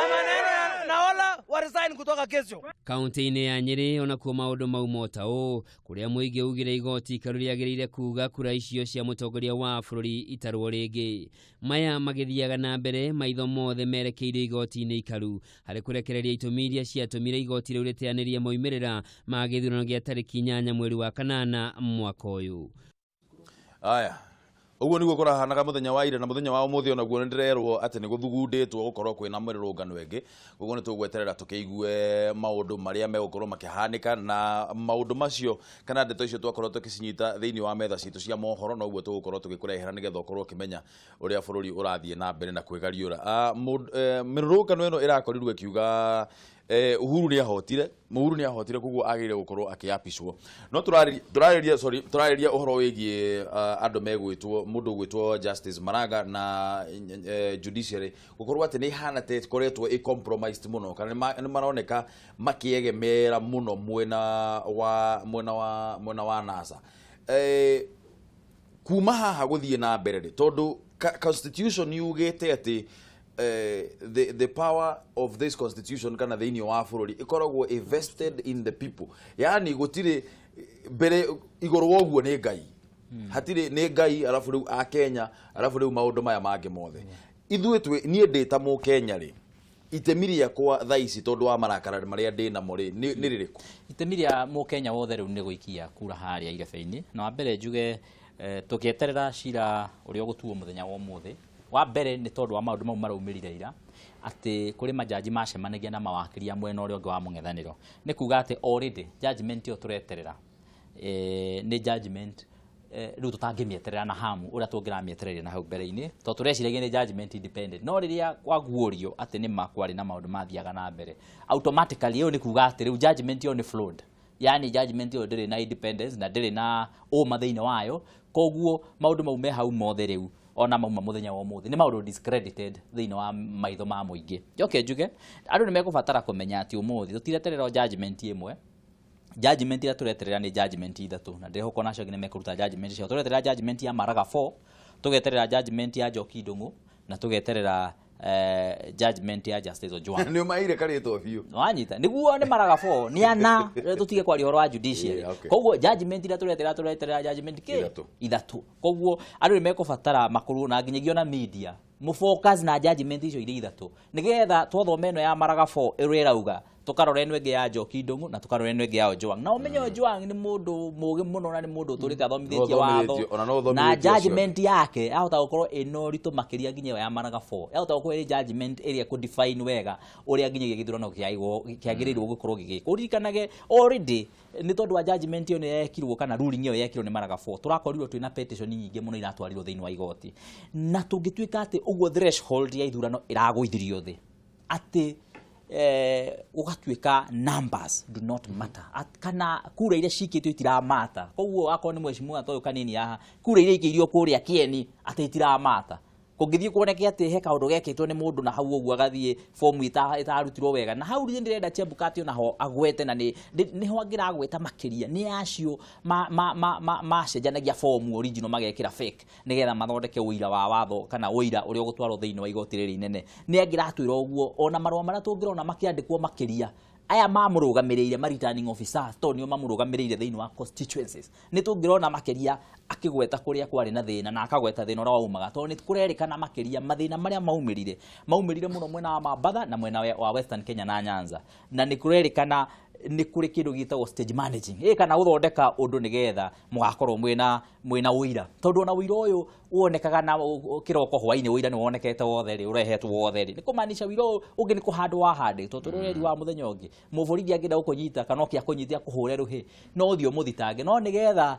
maneno na wala waresign kutoka kesho. Kaunti-inĩ ya Nyeri ona kuo maũndũ mau mota ũũ kũrĩa mũingĩ ugire igoti ikaru rĩagĩrĩire kuga kura icio cia mũtongoria wa bũrũri itarwo rĩngĩ. Maya magĩthiaga na mbere maitho mothe merekeire igoti-inĩ ikaru harĩ kũrekereria itũmi iria ciatũmire igoti rĩu rĩteanĩrie moimĩrĩra ma gĩthurano gĩa tarĩki 8 mweri wa kanana mwaka ũyũ. Aya uguo niguo kurahanaga muthenya wa ira na muthenya wa ũmũthĩ ona guo ndirerwo ati ni guthugundĩtwo gukorwo kwina mũrũrũngano ĩngĩ uguo ni tũgweterera tukĩigue maũndũ marĩa megũkorwo makĩhanĩka na maũndũ macio kana ndeto icio twakorwo tũkĩcinyita thĩinĩ wa metha citũ cia mohoro na uguo tũgũkorwo tũgĩkũrehera nĩgetha ũkorwo ũkĩmenya ũrĩa bũrũri ũrathiĩ na mbere na kwĩgariũra. Mĩrũrũngano ĩno ĩrakorirwo ĩkiuga Uhuru nĩ ahotire koguo agĩrĩire gũkorwo akĩapishwo no tũrarĩria ũhoro wĩgiĩ andũ megwĩtwo mũndũ ũgwĩtwo Justice Maraga na judiciary gũkorwo atĩ nĩ ihana te koretwo compromised mũno kana nĩ maroneka makĩegemera mũno mwena wa NASA kuma haha gũthiĩ na mbere tondũ constitution yugĩte atĩ the power of this constitution kana thĩinĩ wa bũrũri ikoragwo invested in the people yani gũtirĩ mbere igũrũ woguo nĩ Ngai hatirĩ nĩ Ngai alafu rĩu a Kenya alafu rĩu maũndũ maya mangĩ mothe ithuĩ niĩ ndĩ ta Mũkenya rĩ itemi rĩakwa thaa ici tondũ wa marakara marĩa ndĩ namo rĩ nĩ rĩrĩkũ? Itemi rĩa Mũkenya wothe rĩu nĩ gũikia kura harĩa irebebe-inĩ na wa mbere njuge tũkĩeterera cira ũrĩa ũgũtuo mũthenya wa ũmũthĩ wa mbere nĩ tondũ wa maũndũ mau maraumĩrire ira atĩ kũrĩ majaji macemanagia na mawakiri a mwena ũrĩa ũngĩ wa mũng'ethanĩro nĩ kuga atĩ already judgment ĩyo tũreterera nĩ judgment rĩu tũtangĩmĩeterera na hamu ũrĩa tũngĩramĩetereire na hau mbere-inĩ tondũ tũreciragia nĩ judgment independent no rĩrĩa kwaguũrio atĩ nĩ makwarĩ na maũndũ mathiaga na mbere automatically ĩyo nĩ kuga atĩ rĩu judgment ĩyo nĩ flawed yani judgment ĩyo ndĩrĩ na independence na ndĩrĩ na ũma thĩinĩ wayo koguo maũndũ mau me hau mothe rĩu ona mauma muthenya wa ũmũthĩ nĩ maũndũ discredited thĩinĩ wa maitho ma mũingĩ njoke njuge andũ nĩ megũbatara kũmenya atĩ ũmũthĩ tũtireterera judgment ĩmwe judgment ĩrĩa tũreterera nĩ judgment ithatũ na ndĩrehoka nacio nĩ mekũruta judgment icio tũreterera judgment ya Maraga 4 tũgeterera judgment ya Njoki Ndung'u na tũgeterera judgment ya Justice Ojwang nĩ maire karĩtwo biũ wanyita nĩguo nĩ Maraga 4 nĩ ana tũtige kwaria ũhoro wa judiciary koguo judgment ĩrĩa tũreterera judgment ithatũ koguo andũ nĩ mekũbatara makorwo na nginyagia na media mũfocus na judgment icio irĩ ithatũ nĩgetha twathome ĩno ya Maraga 4 ĩrĩa ĩrauga tukarora eno ĩngĩ ya Njoki Ndung'u na tukarora eno ĩngĩ ya Ojwang na ũmenye Ojwang nĩ mũndũ mũũgĩ mũno na nĩ mũndũ ũtũrĩte athomithĩtie watho na judgment yake ahota gũkorwo ĩno ritũ makĩria nginya ya Maraga 4 ahota gũkorwo ĩ judgment ĩrĩa kũ define wega ũrĩa nginyagia gĩthurano kĩagĩrĩirwo gũkorwo gĩgĩkwo ũririkanage already nĩ tondũ wa judgment ĩyo nĩ yekirwo kana ruling ĩyo yekirwo nĩ Maraga 4 tũrakorirwo twĩna petition nyingĩ mũno iratwarirwo thĩinĩ wa igoti na tũngĩtuĩka atĩ ũguo threshold ya ithurano ĩragũithirio thĩ atĩ ugatuĩka numbers do not matter kana kura iria cikĩtwo itiramata koguo akorwo nĩ mheshimiwa toyo kanini haha kura iria ikĩirio kũrĩa Kieni atĩ itiramata kũngĩthiĩ kuoneke atĩ he kaũndũ gekĩtwo nĩ mũndũ na hau ũguo agathiĩ fomu itarutirwo wega na hau ndĩrenda Chebukati ona ho agwete na nĩho angĩragweta makĩria nĩ acio macenjanagia fomu original magekĩra fake nĩgetha mathondeke ũira wa watho kana ũira ũrĩa ũgũtwarwo thĩinĩ wa igoti rĩrĩ inene nĩ angĩratwĩra ũguo ona marũa marĩa tũngĩrona makĩandĩkwo makĩria aya mamũrũgamĩrĩire ma returning officers to nĩo mamũrũgamĩrĩire thĩinĩ wa constituencies nĩ tũngĩrona makĩria akĩgweta kũrĩa kwarĩ na thĩna na akagweta thĩna ũrĩa waumaga tondũ nĩ kũrerĩkana makĩria mathĩna marĩa maumĩrire mũno mwena wa Mambatha na mwena wa Western Kenya na Nyanza na nĩ kũrerĩkana nĩ kũrĩ kĩndũ gĩtagwo stage managing kana gũthondeka ũndũ nĩgetha mũgakorwo mwena ũira tondũ ona ũira ũyũ wonekaga na kĩroko hwainĩ ũira nĩ wonekete wothe rĩ ũrehetwo wothe rĩ nĩ kũmaanisha ũira ũngĩ nĩ kũhandwo wahandĩtwo tondũ rĩrĩ wa mũthenya ũngĩ mũborithi angĩenda gũkũnyita kana okĩakũnyitia kũhũre rũhĩ no ũthiĩ mũthitange no nĩgetha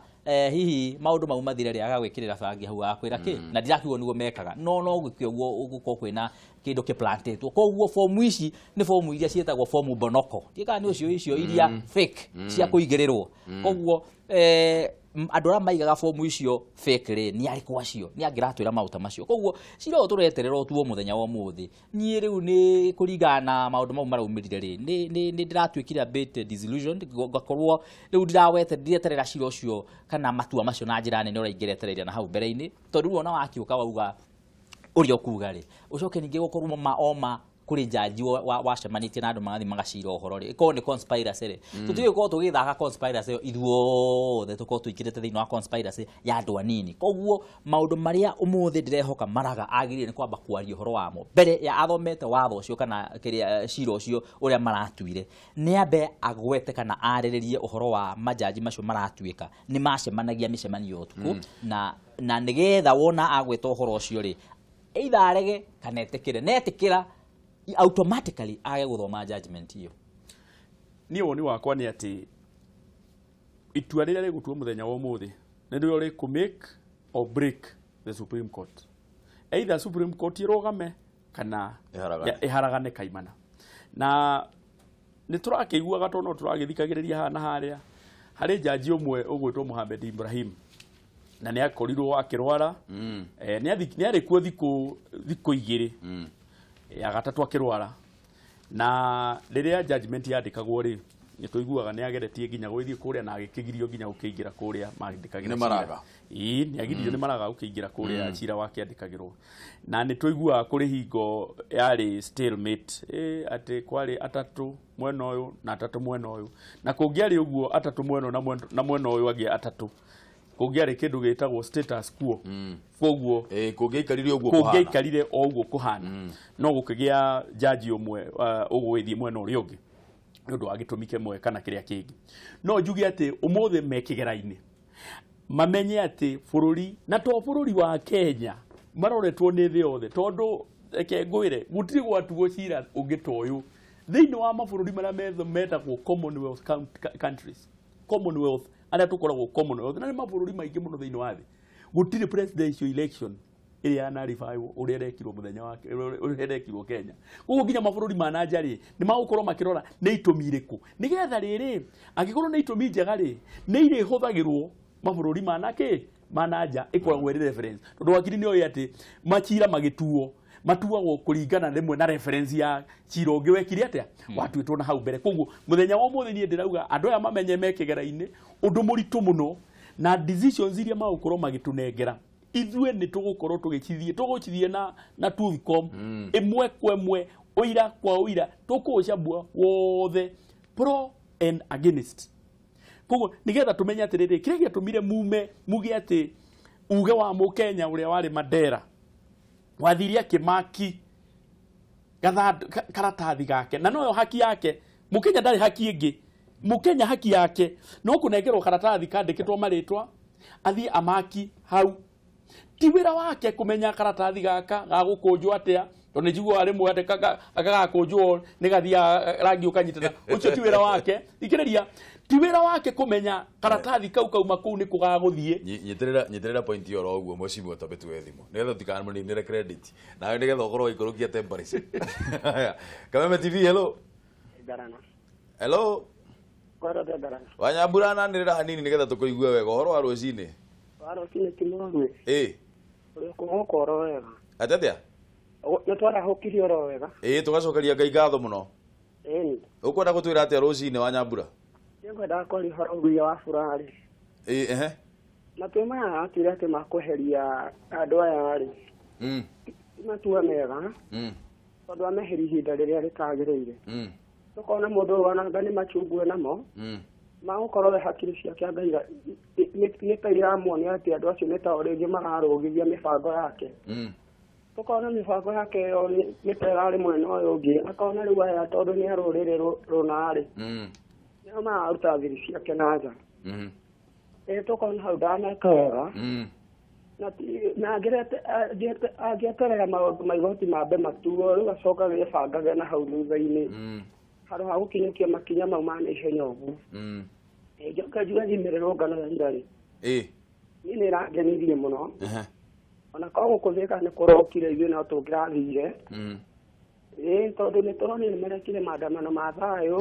hihi maũndũ mau mathire rĩ agagwĩkĩrĩra bangi hau akwĩra kĩ na ndirakiugo nĩguo mekaga no gũkĩo ũgũkorwo kwĩna kĩndũ kĩplantĩtwo koguo fomu ici nĩ fomu iria ciĩtagwo fomu bonoko ndĩka nĩ icio iria fake cia kũigĩrĩrwo koguo andũ arĩa maigaga fomu icio fake rĩ nĩ arĩ kwacio nĩ angĩratwĩra maũta macio koguo cira ũyũ tũreterera ũtuo mũthenya wa ũmũthĩ niĩ rĩu nĩ kũringana na maũndũ mau maraumĩrire rĩ nĩ ndĩratuĩkire a bit disillusioned ngakorwo rĩu ndireterera cira ũcio kana matua macio na njĩra nene ũrĩa ingĩretereire na hau mbere-inĩ tondũ rĩu ona wakiũka wauga ũrĩa ũkuga rĩ ũcoke ningĩ gũkorwo kuri jaji wacemanĩtie na andũ magathi magacira ũhoro rĩ ĩkorwo nĩ conspiracy rĩ tũtige gũkorwo tũgĩthaka conspiracy ithuothe tũkorwo tũingĩrĩte thĩinĩ wa conspiracy ya andũ anini koguo maũndũ marĩa ũmũthĩ ndĩrehoka Maraga agĩrĩire nĩ kwamba kwaria ũhoro wamo mbere ya athomete watho ũcio kana kĩrĩa cira ũcio ũrĩa maratuire nĩ ambe agwete kana arĩrĩrie ũhoro wa majaji macio maratuĩka nĩ macemanagia mĩcemanio ũtukũ na nĩgetha wona agweta ũhoro ũcio rĩ either arege kana etĩkĩre netĩkĩra automatically age gũthoma judgment iyo niĩ woni wakwa nĩ atĩ itua rĩrĩa rĩgũtua mũthenya wa ũmũthĩ nĩ rĩo rĩkũ make or break the Supreme Court either Supreme Court ĩrũgame kana ĩharagane kaimana na nĩ tũrakĩiguaga tondũ tũragĩthikagĩrĩria haha na harĩa harĩ jaji ũmwe ũgwĩtwo Mohamed Ibrahim na nĩ akorirwo akĩrwara nĩ arĩ kuo thikũ igĩrĩ ya gatatũ akĩrwara na rĩrĩa judgment yandĩkagwo rĩ nĩ tũiguaga nĩ ageretie nginya gũthiĩ kũrĩa na agĩkĩgirio nginya gũkĩingĩra kũrĩa mandĩkagĩra nĩ Maraga nĩ agirio nĩ Maraga gũkĩingĩra kũrĩa cira wake andĩkagĩrwo na nĩ tũiguaga kũrĩ hingo yarĩ stalemate atĩ kwarĩ atatũ mwena ũyũ na atatũ mwena ũyũ na kũngĩarĩ ũguo atatũ mwena na mwena ũyũ angĩ atatũ kũngĩarĩ kĩndũ gĩtagwo status quo koguo kũngĩaikarire o ũguo kũhana no gũkĩgĩa jaji ũmwe ũgũgĩthiĩ mwena ũrĩa ũngĩ nĩ ũndũ wa gĩtũmi kĩmwe kana kĩrĩa kĩngĩ no njuge atĩ ũmũthĩ me kĩgera-inĩ mamenye atĩ bũrũri na to bũrũri wa Kenya maroretwo nĩ thĩ yothe tondũ reke ngwĩre gũtirĩ gwatuo cira ũngĩ ta ũyũ thĩinĩ wa mabũrũri marĩa metagwo Commonwealth countries Commonwealth arĩa tũkoragwo Commonwealth na nĩ mabũrũri maingĩ mũno thĩinĩ wa thĩ gũtirĩ presidential election ĩrĩa yanarifaywo ũrĩa ĩrekirwo mũthenya wake ũrĩa ĩrekirwo Kenya koguo nginya mabũrũri ma nanja rĩ nĩ magũkorwo makĩrora nĩ itũmi irĩkũ nĩgetha rĩrĩ angĩkorwo nĩ itũmi njega rĩ nĩ irĩhũthagĩrwo mabũrũri ma nanja ĩkoragwo ĩrĩ reference tondũ wakiri nĩ oĩ atĩ macira magĩtuo matuagwo kũringana rĩmwe na reference ya cira ũngĩ wekire atĩa watuĩtwo na hau mbere koguo mũthenya wa ũmũthĩ niĩ ndĩrauga andũ aya mamenye me kĩgera-inĩ ũndũ mũritũ mũno na decisions iria magũkorwo magĩtũnengera ithuĩ nĩ tũgũkorwo tũgũcithie na Truthcom ĩmwe kwa ĩmwe ũira kwa ũira tũkũcambua wothe pro and against koguo nĩgetha tũmenye atĩrĩrĩ kĩrĩa gĩatũmire muge atĩ uge wa Mũkenya ũrĩa warĩ Mandera wathiria Kĩmaki karatathi gake na noyo haki yake Mũkenya ndarĩ haki ĩngĩ Mũkenya haki yake no kũnengerwo karatathi kandĩkĩtwo marĩtwa athiĩ amaki hau ti wĩra wake kũmenya karatathi gaka gagũkũnjwo atĩa tondũ njiguaga rĩmwe atĩ agagakũnjwo nĩ gathiaga rangi ũkanyitana ũcio ti wĩra wake thikĩrĩria ti wĩra wake kũmenya karatathi kau kauma kũu nĩ kũgagũthiĩ nyiterera point yo ro ũguo mũcimi ũtabetu thimũ nĩgetha tikamunĩre credit nawe nĩgetha ũkorwo ikũrũkia temperature Kameme TV hello Wanyambura nanĩrĩra hanini nĩgetha tũkũigue wega ũhoro wa rũcinĩ rũcinĩ ti mũrũĩ ũrĩa kũhoka oro wega atĩa nĩ twarahũkirie oro wega tũgacokeria Ngai ngatho mũno ũkwenda gũtwĩra atĩa rũcinĩ Wanyambura ngwendaga kũria ũhoro ũgia wa burarĩ na twĩmaya atwĩre atĩ makũheria andũ aya rĩ matua mega tondũ ameheri ihinda rĩrĩa rĩtagĩrĩire tũkona mũndũ wananga nĩ machungwe namo magũkorwo we hakiri ciake Ngai nĩ ta iramuonia atĩ andũ acio nĩ ta o rĩngĩ mararũgithia mĩbango yake tũkona mĩbango yake ĩyo nĩ ta ĩrarĩ mwena ũyũ ũngĩ akona rĩu aya tondũ nĩ arũrĩrĩ rũnarĩ nĩo mararuta thiri ciake na nja tũkona hau ndaneka wega na angĩeterera maũndũ ma igoti mambe matuo rĩu acoka gĩbangage na hau thutha-inĩ handũ ha gũkinyũkia makinya mau ma naihenya ũguo njoke njuge thimĩrĩro ngano ya ira rĩ niĩ nĩ ĩrangenirie mũno ona koguo kũthĩka nĩ kũrokire ithuĩ no tũngĩrathire tondũ nĩ tũronire nĩ marekire maandamano ma thayũ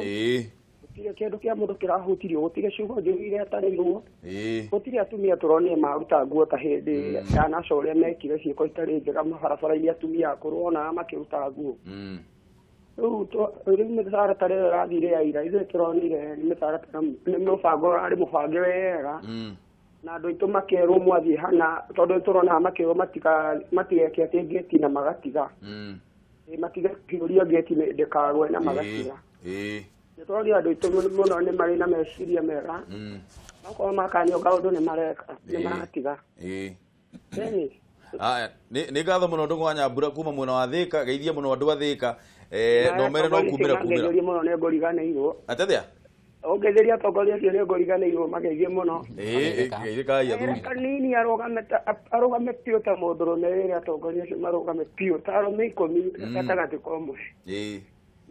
gũtirĩ kĩndũ kĩa mũndũ kĩrahutirio gũtirĩ ciugo njũru iretanĩirwo gũtirĩ atumia tũronire maruta nguo ta hĩndĩ ya naco ũrĩa mekire ciĩko itarĩ njega mabarabara-inĩ atumia akũrũ onaga makĩruta nguo rĩu mĩtaratara ĩyo ĩrathire ya ira ithuĩ tũronire nĩ mũbango ũrarĩ mũbange wega na andũ aitũ makerwo mwathiĩ hana tondũ tũronaga makerwo matigeke atĩ ngeti na magatiga matigakiuria ngeti ndĩkagwe na magacira tondũ andũ aitũ mũno nĩ marĩ na meciria mega okorwo makanyonga ũndũ nĩ mareka nĩ maratiga nĩ ngatho mũno Ndung'u wa Nyambura kuma mwena wa Thĩka geithia mũno andũ a Thĩka no mere no kumĩra mũno nĩ ngũriganĩirwo atethia ongetheria atongoria acio nĩ ngũriganĩirwo mageithie mũno kanini arũgame piũ ta mũndũrũme rĩrĩa atongoria acio marũgame piũ ta arũme 10 gatagatĩ ka ũmwe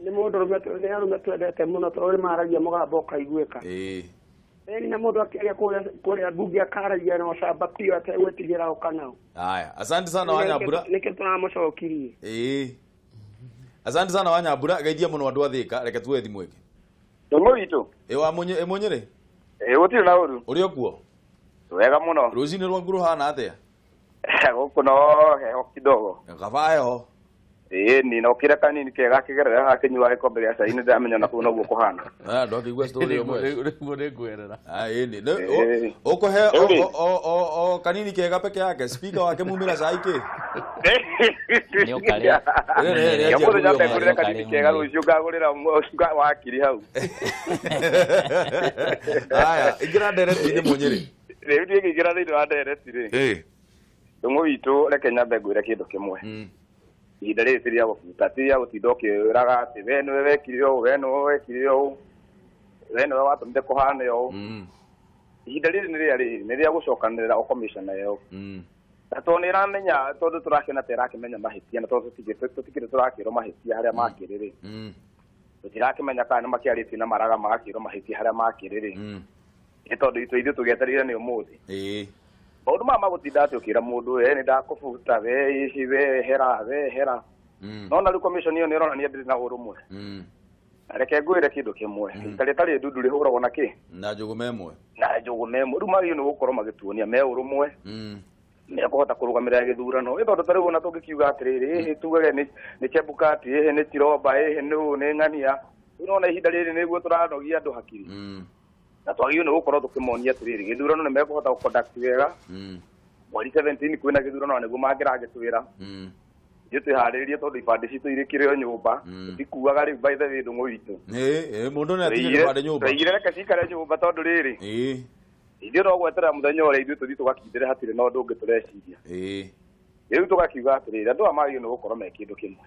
nĩ mũndũrũme nĩ arũme twendete mũno tondũ maragia mũgambo ũkaiguĩka na mũndũ akĩaria kũrĩa mbunge akaragia na ũcamba piũ ategwĩtigĩra ũkanau haya asante sana wa Nyambura nĩkĩ tũramũcokirie asante sana wa Nyambura geithia mũno andũ a Thĩka reke tuwe thimũ ĩngĩ Ndung'u witũ wa mũnyĩrĩ gũtirĩ na ũru ũrĩ o kuo wega mũno rũcinĩ rwaku rũhana atĩa gũkũ no heho kidogo kaba heho ni no kira kanini kega kigerera hakinyua gikombe gĩa cai nĩ ndamenya na kũu noguo kũhana ndo akĩigua story ĩmwe nĩ ngwerera ni ũkũhe o kanini kega peke yake speaker wake mumĩra cai kĩ nĩ ũkarĩa mũndũ nyatekũrĩra kanini kega rũciũ ngagũrĩra wakiri hau haya ingĩra ndereti-inĩ Mũnyĩrĩ rĩu niĩ ngĩingĩra thĩinĩ wa ndereti rĩ Ndung'u witũ reke nyambe ngwĩre kĩndũ kĩmwe ihinda rĩrĩ ti rĩa gũbuta ti rĩa gũtinda ũkĩraga atĩ we nĩwe wekire ũũ we nĩwe wekire ũũ we nĩwe watũmire kũhane ũũ ihinda rĩrĩ nĩ rĩa gũcokanĩrĩra commission ĩyo na tondũ nĩ ĩramenya tondũ tũrakĩona ta ĩrakĩmenya mahĩtia na tondũ tũtikĩrĩ tũrakĩrwo mahĩtia harĩa makĩrĩ rĩ tũtirakĩmenya kana nĩ makĩarĩtie na maraga magakĩrwo mahĩtia harĩa makĩrĩ rĩ nĩ tondũ ithuĩ tũgĩetereire nĩ ũmũthĩ maũndũ maya magũtinda atĩ ũkĩra mũndũ we nĩ ndakũbuta we ici we hera no na rĩu commission ĩyo nĩ ĩronania ndĩrĩ na ũrũmwe na reke ngwĩre kĩndũ kĩmwe rita rĩtarĩ ndundu rĩhũragwo na kĩ na njũgũma ĩmwe rĩu magĩrĩirwo nĩ gũkorwo magĩtuonia me ũrũmwe mekũhota kũrũgamĩrĩra gĩthurano ĩ tondũ tarĩu ona tũngĩkiuga atĩrĩrĩ tugage nĩ Chebukati nĩ Tiromba nĩ Ng'ania rĩu nona ihinda rĩrĩ nĩguo tũranogia andũ hakiri na twagĩrĩirwo nĩ gũkorwo tũkĩmonia atĩrĩrĩ gĩthurano nĩ mekũhota gũconduct wega mweri 17 kwĩna gĩthurano nĩguo mangĩragĩtwĩra ithuĩ twĩharĩrĩrie tondũ ibandĩ citũ irĩ kĩrĩ o nyũmba tikuaga rĩu by the way Ndung'u witũ mũndũ nĩ atigire ibandĩ nyũmba tũigire reke cikare nyũmba tondũ rĩrĩ ithuĩ no gweterera mũthenya ũrĩa ithuĩ tũthiĩ tũgakindĩre hatirĩ na ũndũ ũngĩ tũreciria rĩu tũgakiuga atĩrĩrĩ andũ aya magĩrĩirwo nĩ gũkorwo me kĩndũ kĩmwe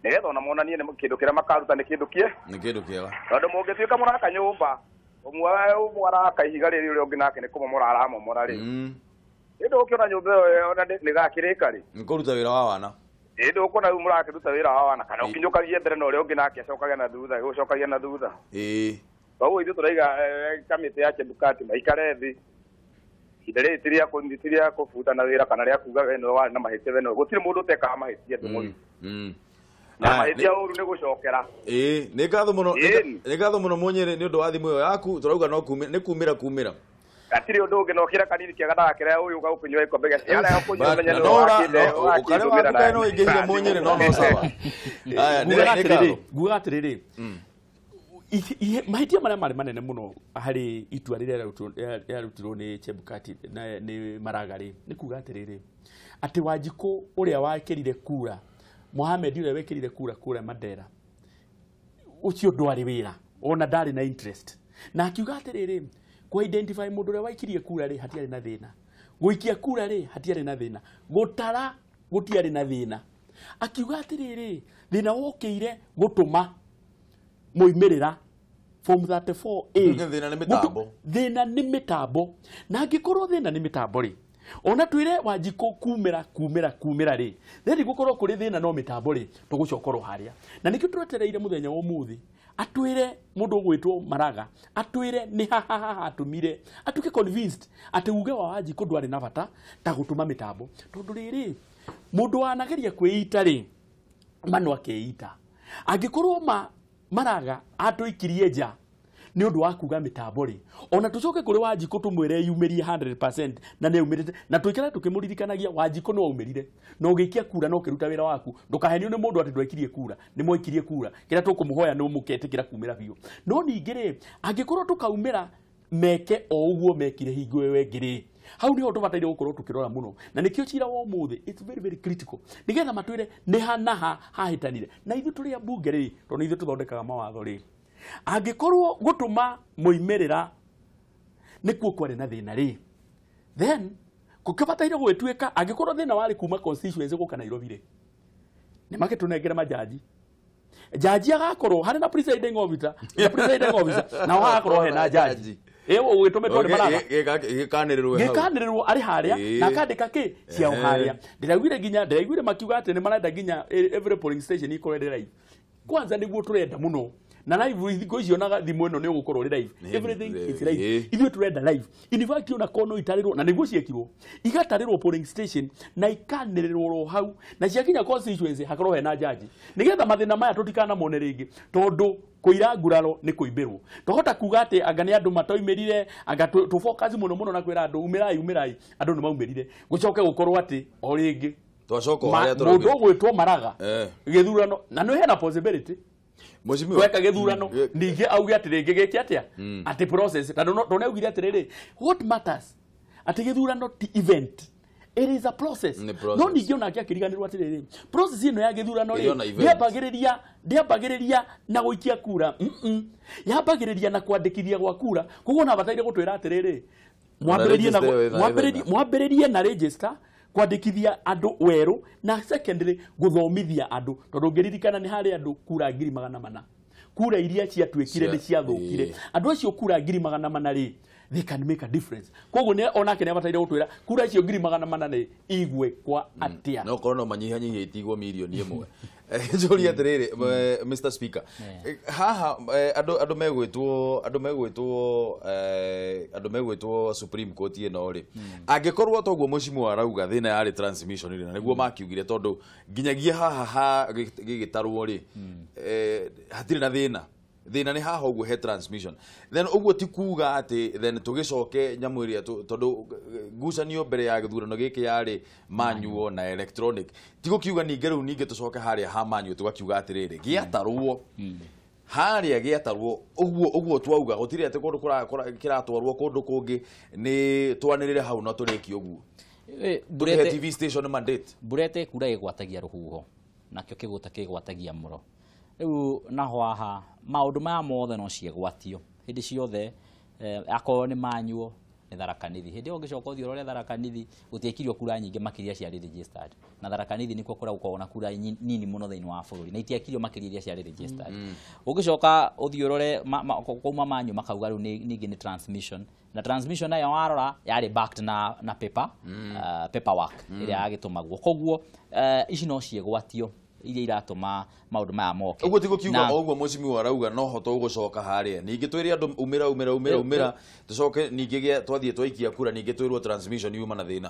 nĩgetha ona monanie nĩ kĩndũ kĩrĩa makaruta nĩ kĩndũ kĩega tondũ mũngĩtuĩka mũraka nyũmba ũmwe araka ihiga rĩrĩ ũrĩa ũngĩ nake nĩ kũmomora aramomora rĩ ĩndũ ũkĩona nyũmba ĩyo ona ndĩgakĩrĩka rĩ nĩkũruta wĩra wa wana ĩndũ ũkuona rĩu mũrakĩruta wĩra wa wana kana ũkinyũkagie mbere na ũrĩa ũngĩ nake acokagia na thutha gũcokagia na thutha koguo ithuĩ tũraiga kamĩtĩ ya Chebukati maikare thĩ ihinda rĩrĩ ti rĩa kũbutana wĩra kana rĩa kuga we nĩwe warĩ na mahĩtia we nĩwe gũtirĩ mũndũ ũtekaga mahĩtia Ndung'u na mahĩtia ũru nĩ gũcokera nĩ ngatho mũno Mũnyĩrĩ nĩ ũndũ wa thimũ ĩyo yaku tũrauga nĩ kumĩra gatirĩ ũndũ ũngĩ no kĩra kanini kĩega ndagakĩrĩa ũyũ ũga gũkĩnyua ikombe gĩa cai arĩa ũkũnyua menya nĩ wakĩndũmĩra no ingĩhia Mũnyĩrĩ no sawa nguga atĩrĩrĩ mahĩtia marĩa marĩ manene mũno harĩ itua rĩrĩa rĩarutirwo nĩ Chebukati nĩ maraga rĩ nĩ kuga atĩrĩrĩ atĩ Wanjikũ ũrĩa wekĩrire kura Mohamed ũrĩa wekĩrire kura Mandera ũcio ndwarĩ wĩra ona ndarĩ na interest na akiuga atĩrĩrĩ ku identify mũndũ ũrĩa waikirie kura rĩ hatiarĩ na thĩna gũikia kura rĩ hatiarĩ na thĩna gũtara gũtiarĩ na thĩna akiuga atĩrĩrĩ thĩna wokĩire gũtũma moimĩrĩra form 34A thĩna nĩ mĩtambo na angĩkorwo thĩna nĩ mĩtambo rĩ ona twĩre Wanjikũ kumĩra rĩ thĩni gũkorwo kũrĩ thĩna no mĩtambo rĩ tũgũcokorwo harĩa na nĩkĩo twetereire mũthenya wa ũmũthĩ atwĩre mũndũ ũgwĩtwo Maraga atwĩre nĩ haha atũmire atuĩke convinced atĩ uge wa Wanjikũ ndwarĩ na bata ta gũtũma mĩtambo tondũ rĩrĩ mũndũ wanageria kwĩita rĩ mano akeita angĩkorwo Maraga atũikirie nja nĩ ũndũ wa kuga mĩtambo rĩ ona tũcoke kũrĩ Wanjikũ tũmwĩre yumĩrie 100% na nĩ yumĩrĩte na twĩkĩre tũkĩmũririkanagia Wanjikũ no umĩrire no ũgĩikia kura no ũkĩruta wĩra waku ndũkahenio nĩ mũndũ atĩ ndwekirie kura nĩ mwekirie kura kĩrĩa tũkũmũhoya nĩ mũketĩkĩra kumĩra biũ no ningĩ rĩ angĩkorwo tũkaumĩra meke o ũguo mekire hingo ĩyo ĩngĩ rĩ hau niho tubataire gukorwo tukirora muno na nikio cira wa Ũmũthĩ it's very very critical nigetha matwire ni hanaha hahitanire na ithu turi ambunge ri tono ithu tuthondekaga mawatho ri angikorwo gutuma moimerera nikuo kwari na thina ri then kukabataire gwituika angikorwo thina wari kuma constituency guka Nairobi ri ni makitunengera majaji jaji agakorwo hari na presiding officer na wagakorwo he na jaji ugitumetwo ni maraga gikanirwo ari haria na akandika ki ciao haria ndiraiguire makiuga ati ni marenda ginya every polling station ikorwo live kwanza niguo turenda muno na live thiko icio na thimu ino ni ugukorwo live everything is live ithuĩ turenda live in fact ona kono itarirwo na niguo ciekirwo igatarirwo polling station na ikanirwo hau na ciakinya constituency hakorwo he na jaji nigetha mathina maya tutikana mone ringi tondu kuira nguraro ni kuimbirwo tohota kuga ati anga ni andu matoimirire anga tu focus muno na kwira andu umirai andu ni maumirire gucoke gukorwo ati o ringi twacoko haria turu mundu gwitwo maraga githurano na no hena possibility Mheshimiwa weka githurano ninge auge ati ringi giki atia ati process tando no augire ati riri what matters ati githurano ti event it is a process no ninge ona akiriganirwo ati riri process ino ya githurano ndiambagiriria na guikia kura yambagiriria na kwandikithia gwa kura koguo na bataire gutwira ati riri mwambiririe na register kwandikithia andu weru na secondary guthomithia andu tondu ngiririkana ni hari andu kura 400 kura iria ciatwikire ni ciathukire andu acio kura 400 ri they can make a difference koguo ne onake ne bataire gutwira kura icio 400 ni igwe kwa atia no korwo no manyihanyihia itigwo milioni imwe njuri atiriri Mr Speaker haha andu megwitwo Supreme Court ino ri angikorwo toguo Mheshimiwa arauga thina yari transmission ri na niguo makiugire tondu nginyagia haha gigitarwo ri hatire na thina ni haha uguo he transmission then uguo ti kuga ati then tugicoke nyamu iria tondu ngucanio mbere ya githurano giki yari manual na electronic tigo kiuga ninge riu ninge tucoke haria ha manual tugakiuga atiriri giatarwo haria giatarwo uguo twauga gutire ati kundu kiratwarwo kundu kungi ni twanirire hau na turiki uguo burete TV station mandate burete kura igwatagia ruhuho nakyo kiguta kigwatagia muro riu naho haha maundu maya mothe no ciegwatio hindi ciothe akorwo ni manyuo ni tharakanithi hindi ungicoka uthiorore tharakanithi gutiekirio kura nyingi makiria cia registered na tharakanithi niko kura uko na kura nini muno thiini wa bururi na itiekirio makiria cia registered ungicoka uthiorore kuma manyu makauga riu ningi ni transmission na transmission nayo warora yari backed na paperwork iria yagitumagwo koguo ici no ciegwatio iria iratuma maundu maya moke uguo tigo kiuga uguo Mheshimiwa arauga no hoto gucoka haria ningi twiri andu umira tucoke ningi twathie twaikia kura ningi twirwo transmission yuma na thina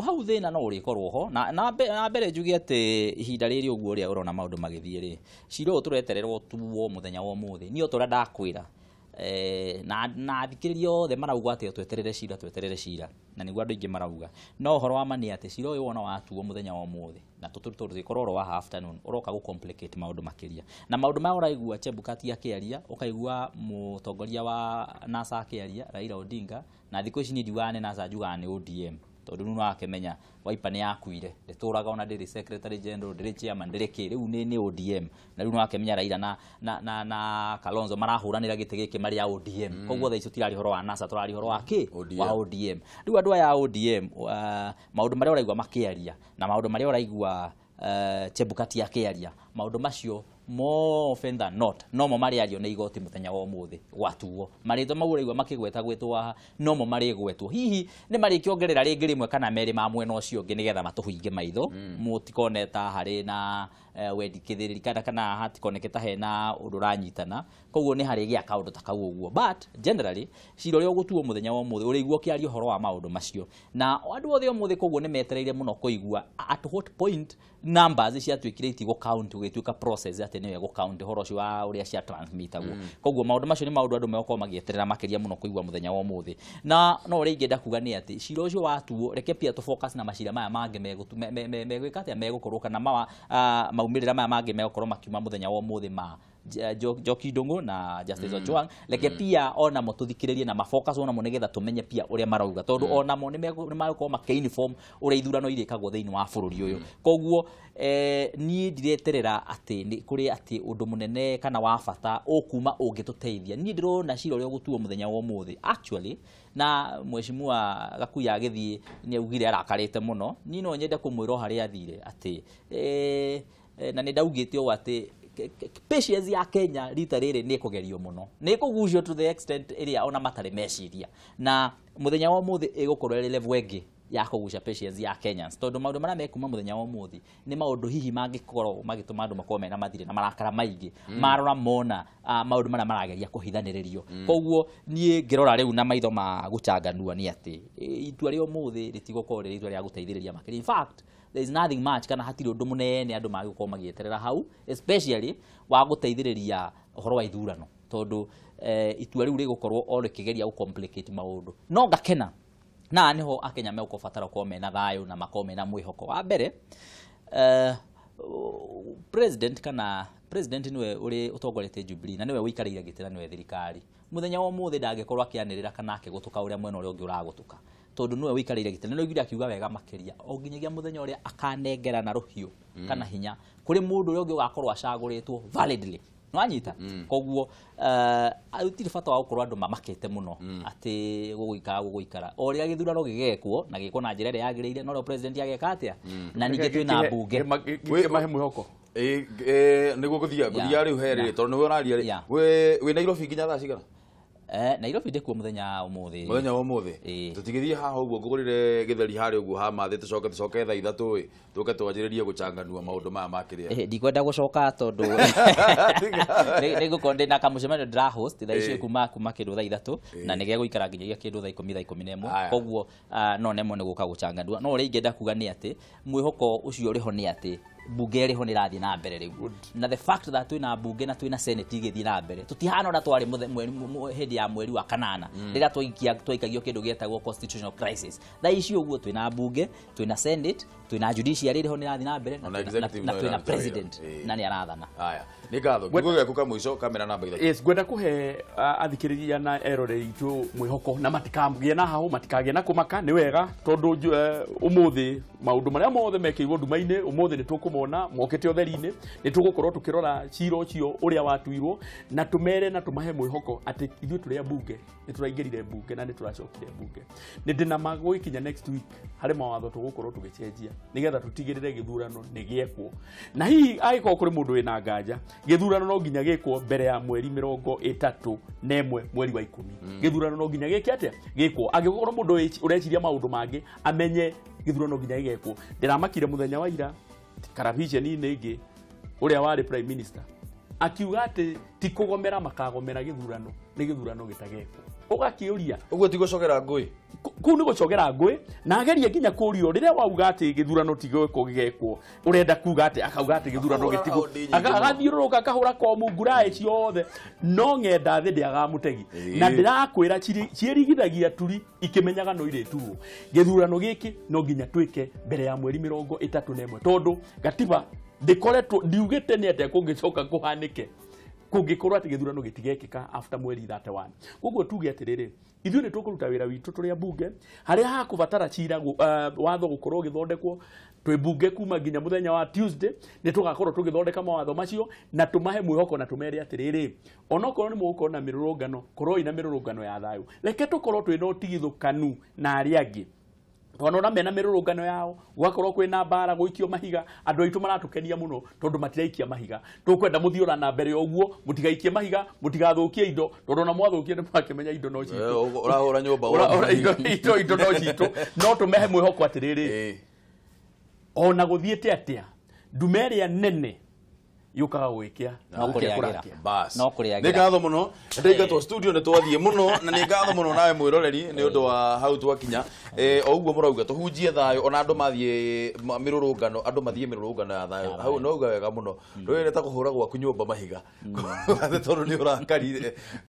hau thina no urikorwo ho na mbere njugi ati ihinda riri uguo ria urona maundu magithie ri ciro turetererwo tuwo muthenya wa Ũmũthĩ niyo tora ndakwira na thikiririo the marauga ati tweterere cira na niguo andu ingi marauga no horo wa mani ati ciro uyu wona watuo muthenya wa Ũmũthĩ na tuturuturuthi kororo wa afternoon uroka gu complicate maundu makiria na maundu ma uraigua Chebukati akiaria ukaigua mutongoria wa NASA akiaria Raila Odinga na thiko ici ni diwane NASA juga ni ODM tondu nuno akemenya waipa ni yakuire ndituraga ona ndiri secretary general ndiri chairman ndiri ki riu ni ODM na riu no akemenya Raila na Kalonzo marahuranira gite giki mari ya ODM koguo tha icio tirari horo wa NASA turari horo wa ki wa ODM riu andu aya ODM maundu mari uraigua makiaria na maundu mari uraigua Chebukati akiaria maundu macio more often than not no mo mari ario ne igoti muthenya wa Ũmũthĩ gwatuo marito mauraigwa makigweta gwetwa no mo mari gwetwo hihi ni mari kiongerera ringi rimwe kana meri ma mwena ucio ngi nigetha matuhinge maitho mutikoneta hari na wendikithiriri kana hatikoneketa hena undu ranyitana koguo ni hari gia kaundu takau uguo but generally ciro rio gutuo muthenya wa Ũmũthĩ uraigwa kiario horo wa maundu macio na andu othe Ũmũthĩ koguo ni metereire muno kuigua at what point numbers cia twikire itigo count ugituika process ati niwe go count horo cio wa uria cia transmitagwo koguo maundu macio ni maundu andu meko magieterera makiria muno kuigua muthenya wa Ũmũthĩ na no uri ingenda kuga ni ati ciro cio watuo reke pia to focus na macira maya mangi megwika atia megukorwo kana maumirira maya mangi megukorwo makiuma muthenya wa Ũmũthĩ Njoki Ndung'u na Justice Ojwang leke pia ona mo tuthikiririe na mafocus ona mo nigetha tumenye pia uria marauga tondu ona mo ni magũkorwo makĩinform uria ithurano irĩkagwo thĩinĩ wa bũrũri ũyũ koguo niĩ ndireterera atĩ nĩ kũrĩ atĩ ũndũ mũnene kana wa bata ũkuma ũngĩtũteithia niĩ ndĩrona cira ũrĩa ũgũtuo mũthenya wa ũmũthĩ actually na mheshimiwa Gakuya agĩthiĩ nĩ augire arakarĩte mũno niĩ no nyende kũmwĩra harĩa athire atĩ na nĩ ndaugĩte ũũ atĩ patience ya Kenya rita rĩrĩ nĩ kũgerio mũno nĩ kũgucio to the extent ĩrĩa ona matarĩ meciria na mũthenya wa ũmũthĩ ĩgũkorwo ĩrĩ level ĩngĩ ya kũgucia patience ya Kenyans tondu maũndũ marĩa mekuma mũthenya wa ũmũthĩ nĩ maũndũ hihi mangĩkorwo magĩtũma andũ makorwo mena mathirĩ na marakara maingĩ marora mona maũndũ marĩa marageria kũhithanĩrĩrio koguo niĩ ngĩrora rĩu na maitho ma gũchanganua nĩ atĩ itua rĩa ũmũthĩ rĩtigũkorwo rĩrĩ itua rĩa gũteithĩrĩria makĩria in fact there is nothing much kana hatirĩ ũndũ mũnene andũ magĩkorwo magĩeterera hau especially wa gũteithĩrĩria ũhoro wa ithurano tondu itua rĩu rĩgũkorwo o rĩkĩgeria gũ complicate maũndũ no ngakena na niho akenya megũbatara gũkorwo mena thayũ na makorwo mena mwĩhoko wa mbere president niwe ũrĩ ũtongoretie Jubilee na niwe ũikarĩire gĩtĩ na niwe thirikari mũthenya wa ũmũthĩ ndangĩkorwo akĩanĩrĩra kana akĩgũtũka ũrĩa mwena ũrĩa ũngĩ ũragũtũka tondu niwe ũikarĩire gĩtĩ na nĩ oigire akiuga wega makĩria o nginyagia mũthenya ũrĩa akanengera na rũhiũ kana hinya kũrĩ mũndũ ũrĩa ũngĩ ũgakorwo acagũrĩtwo validly nwanyita koguo gũtirĩ bata wa gũkorwo andũ mamakĩte mũno atĩ gũgũikara o rĩrĩa gĩthurano gĩgekwo na gĩkwo na njĩra ĩrĩa yagĩrĩire no rĩo president ageka atĩa na ningĩ twĩna mbunge mahe mwĩhoko nĩguo gũthia rĩu herĩ tondũ nĩwe ũraria wĩ Nairobi nginya thaa cigana Nairobi ndĩkuo mũthenya ũmũthĩ tũtigĩthiĩ haha ũguo ngũgũrĩre gĩtheri harĩa ũguo ha mathĩ tũcoke thaa ithatũ tũke twanjĩrĩrie gũchanganua maũndũ maya makĩrĩa ndikwenda gũcoka tondũ nĩngũkorwo ndĩna kamũcemanio ndĩra host thaa icio kuma kĩndũ thaa ithatũ na nĩ gĩgũikara nginyagia kĩndũ thaa ikũmi thaa ikũmi na ĩmwe koguo no nemo nĩ gũka gũchanganua no ũrĩa ingĩenda kuga nĩ atĩ mwĩhoko ũcio ũrĩho nĩ atĩ bunge rĩho nĩ rathiĩ na mbere rĩu na the fact that twĩna bunge na twĩna senate igĩthiĩ na mbere tũtihana ũrĩa twarĩ hĩndĩ ya mweri wa kanana rĩrĩa twaikagio kĩndũ gĩetagwo constitutional crisis thaa ici ũguo twĩna bunge twĩna senate twĩna judiciary rĩho nĩ rathiĩ na mbere na twĩna president na nĩ arathana haya nĩ ngatho kiugo gĩaku kamũico kamera namba 3 yes ngwenda kũhe athikĩrĩria na erore itũ mwĩhoko na matikagĩe na hau matikagĩe na kũmaka nĩ wega tondũ ũmũthĩ maũndũ marĩa mothe mekĩirwo nduma-inĩ ũmũthĩ nĩ tũkũmona mokĩte ũtheri-inĩ nĩ tũgũkorwo tũkĩrora cira ũcio ũrĩa watuirwo na tũmere na tũmahe mwĩhoko atĩ ithuĩ tũrĩ a bunge nĩ tũraingĩrire bunge na nĩ tũracokire bunge nĩ ndĩna magũkinya next week harĩ mawatho tũgũkorwo tũgĩcenjia nĩgetha tũtigĩrĩre gĩthurano nĩ gĩekwo na hihi agĩkorwo kũrĩ mũndũ wĩna nganja gĩthurano no nginya gĩkwo mbere ya mweri 31 mweri wa 10 gĩthurano no nginya gĩke atĩa gĩkwo angĩkorwo mũndũ ũreciria maũndũ mangĩ amenye gĩthurano nginya gĩkwo ndĩramakire mũthenya wa ira karabiceni-inĩ ĩngĩ ũrĩa warĩ prime minister akiuga atĩ ti kũgomera makagomera gĩthurano nĩ gĩthurano gĩtagekwo ũgakĩũria ũguo ti gũcogera ngũĩ kũu nĩ gũcogera ngũĩ na ageria nginya kũũrio rĩrĩa wauga atĩ gĩthurano ti gĩgwĩkwo ũrenda kuga atĩ akauga atĩ gĩthurano gĩtigwo agathiũrũrũka akahũra komu nguraĩ ciothe no ng'enda thĩ ndĩagamũtegi na ndĩrakwĩra ciĩrigithagia turi ikĩmenyaga no irĩtuo gĩthurano gĩkĩ no nginya twĩke mbere ya mweri 31 tondũ gatiba ndĩkoretwo ndiugĩte nĩ atĩ kũngĩcoka kũhanĩke kũngĩkorwo atĩ gĩthurano gĩtigekĩka after mweri 31 koguo tuge atĩrĩrĩ ithuĩ nĩ tũkũruta wĩra witũ tũrĩ a bunge harĩa hakũbatara cira watho gũkorwo gĩthondekwo twĩ bunge kuma nginya mũthenya wa Tuesday nĩ tũgakorwo tũgĩthondeka mawatho macio na tũmahe mwĩhoko na tũmere atĩrĩrĩ onokorwo nĩ mũgũkorwo na mĩrũrũngano korwo ina mĩrũrũngano ya thayũ reke tũkorwo twĩna ũtigithũkanu na arĩa angĩ twanona mena mĩrũrũngano yao gwakorwo kwĩna mbara gũikio mahiga andũ aitũ maratũkenia mũno tondũ matiraikia mahiga tũkwenda mũthiũra na mbere ũguo mũtigaikie mahiga mũtigathũkie indo tondũ na mwathũkie nĩ mwakĩmenya indo no citũ ũrahũra nyũmba indo no citũ no tũmehe mwĩhoko atĩrĩrĩ ona gũthiĩte atĩa ndume ĩrĩa nene yukaga gũikia no kũrĩagira nĩ ngatho mũno ndĩingatwo studio nĩ twathiĩ mũno na nĩ ngatho mũno nawe mwĩroreri nĩ ũndũ wa hau twakinya o ũguo mũrauga tũhunjie thayũ ona andũ mathiĩ mĩrũrũngano andũ mathiĩ mĩrũrũngano ya thayũ hau no uga wega mũno rwĩrĩ ta kũhũra gwaku nyũmba mahiga tondũ nĩ ũrakarire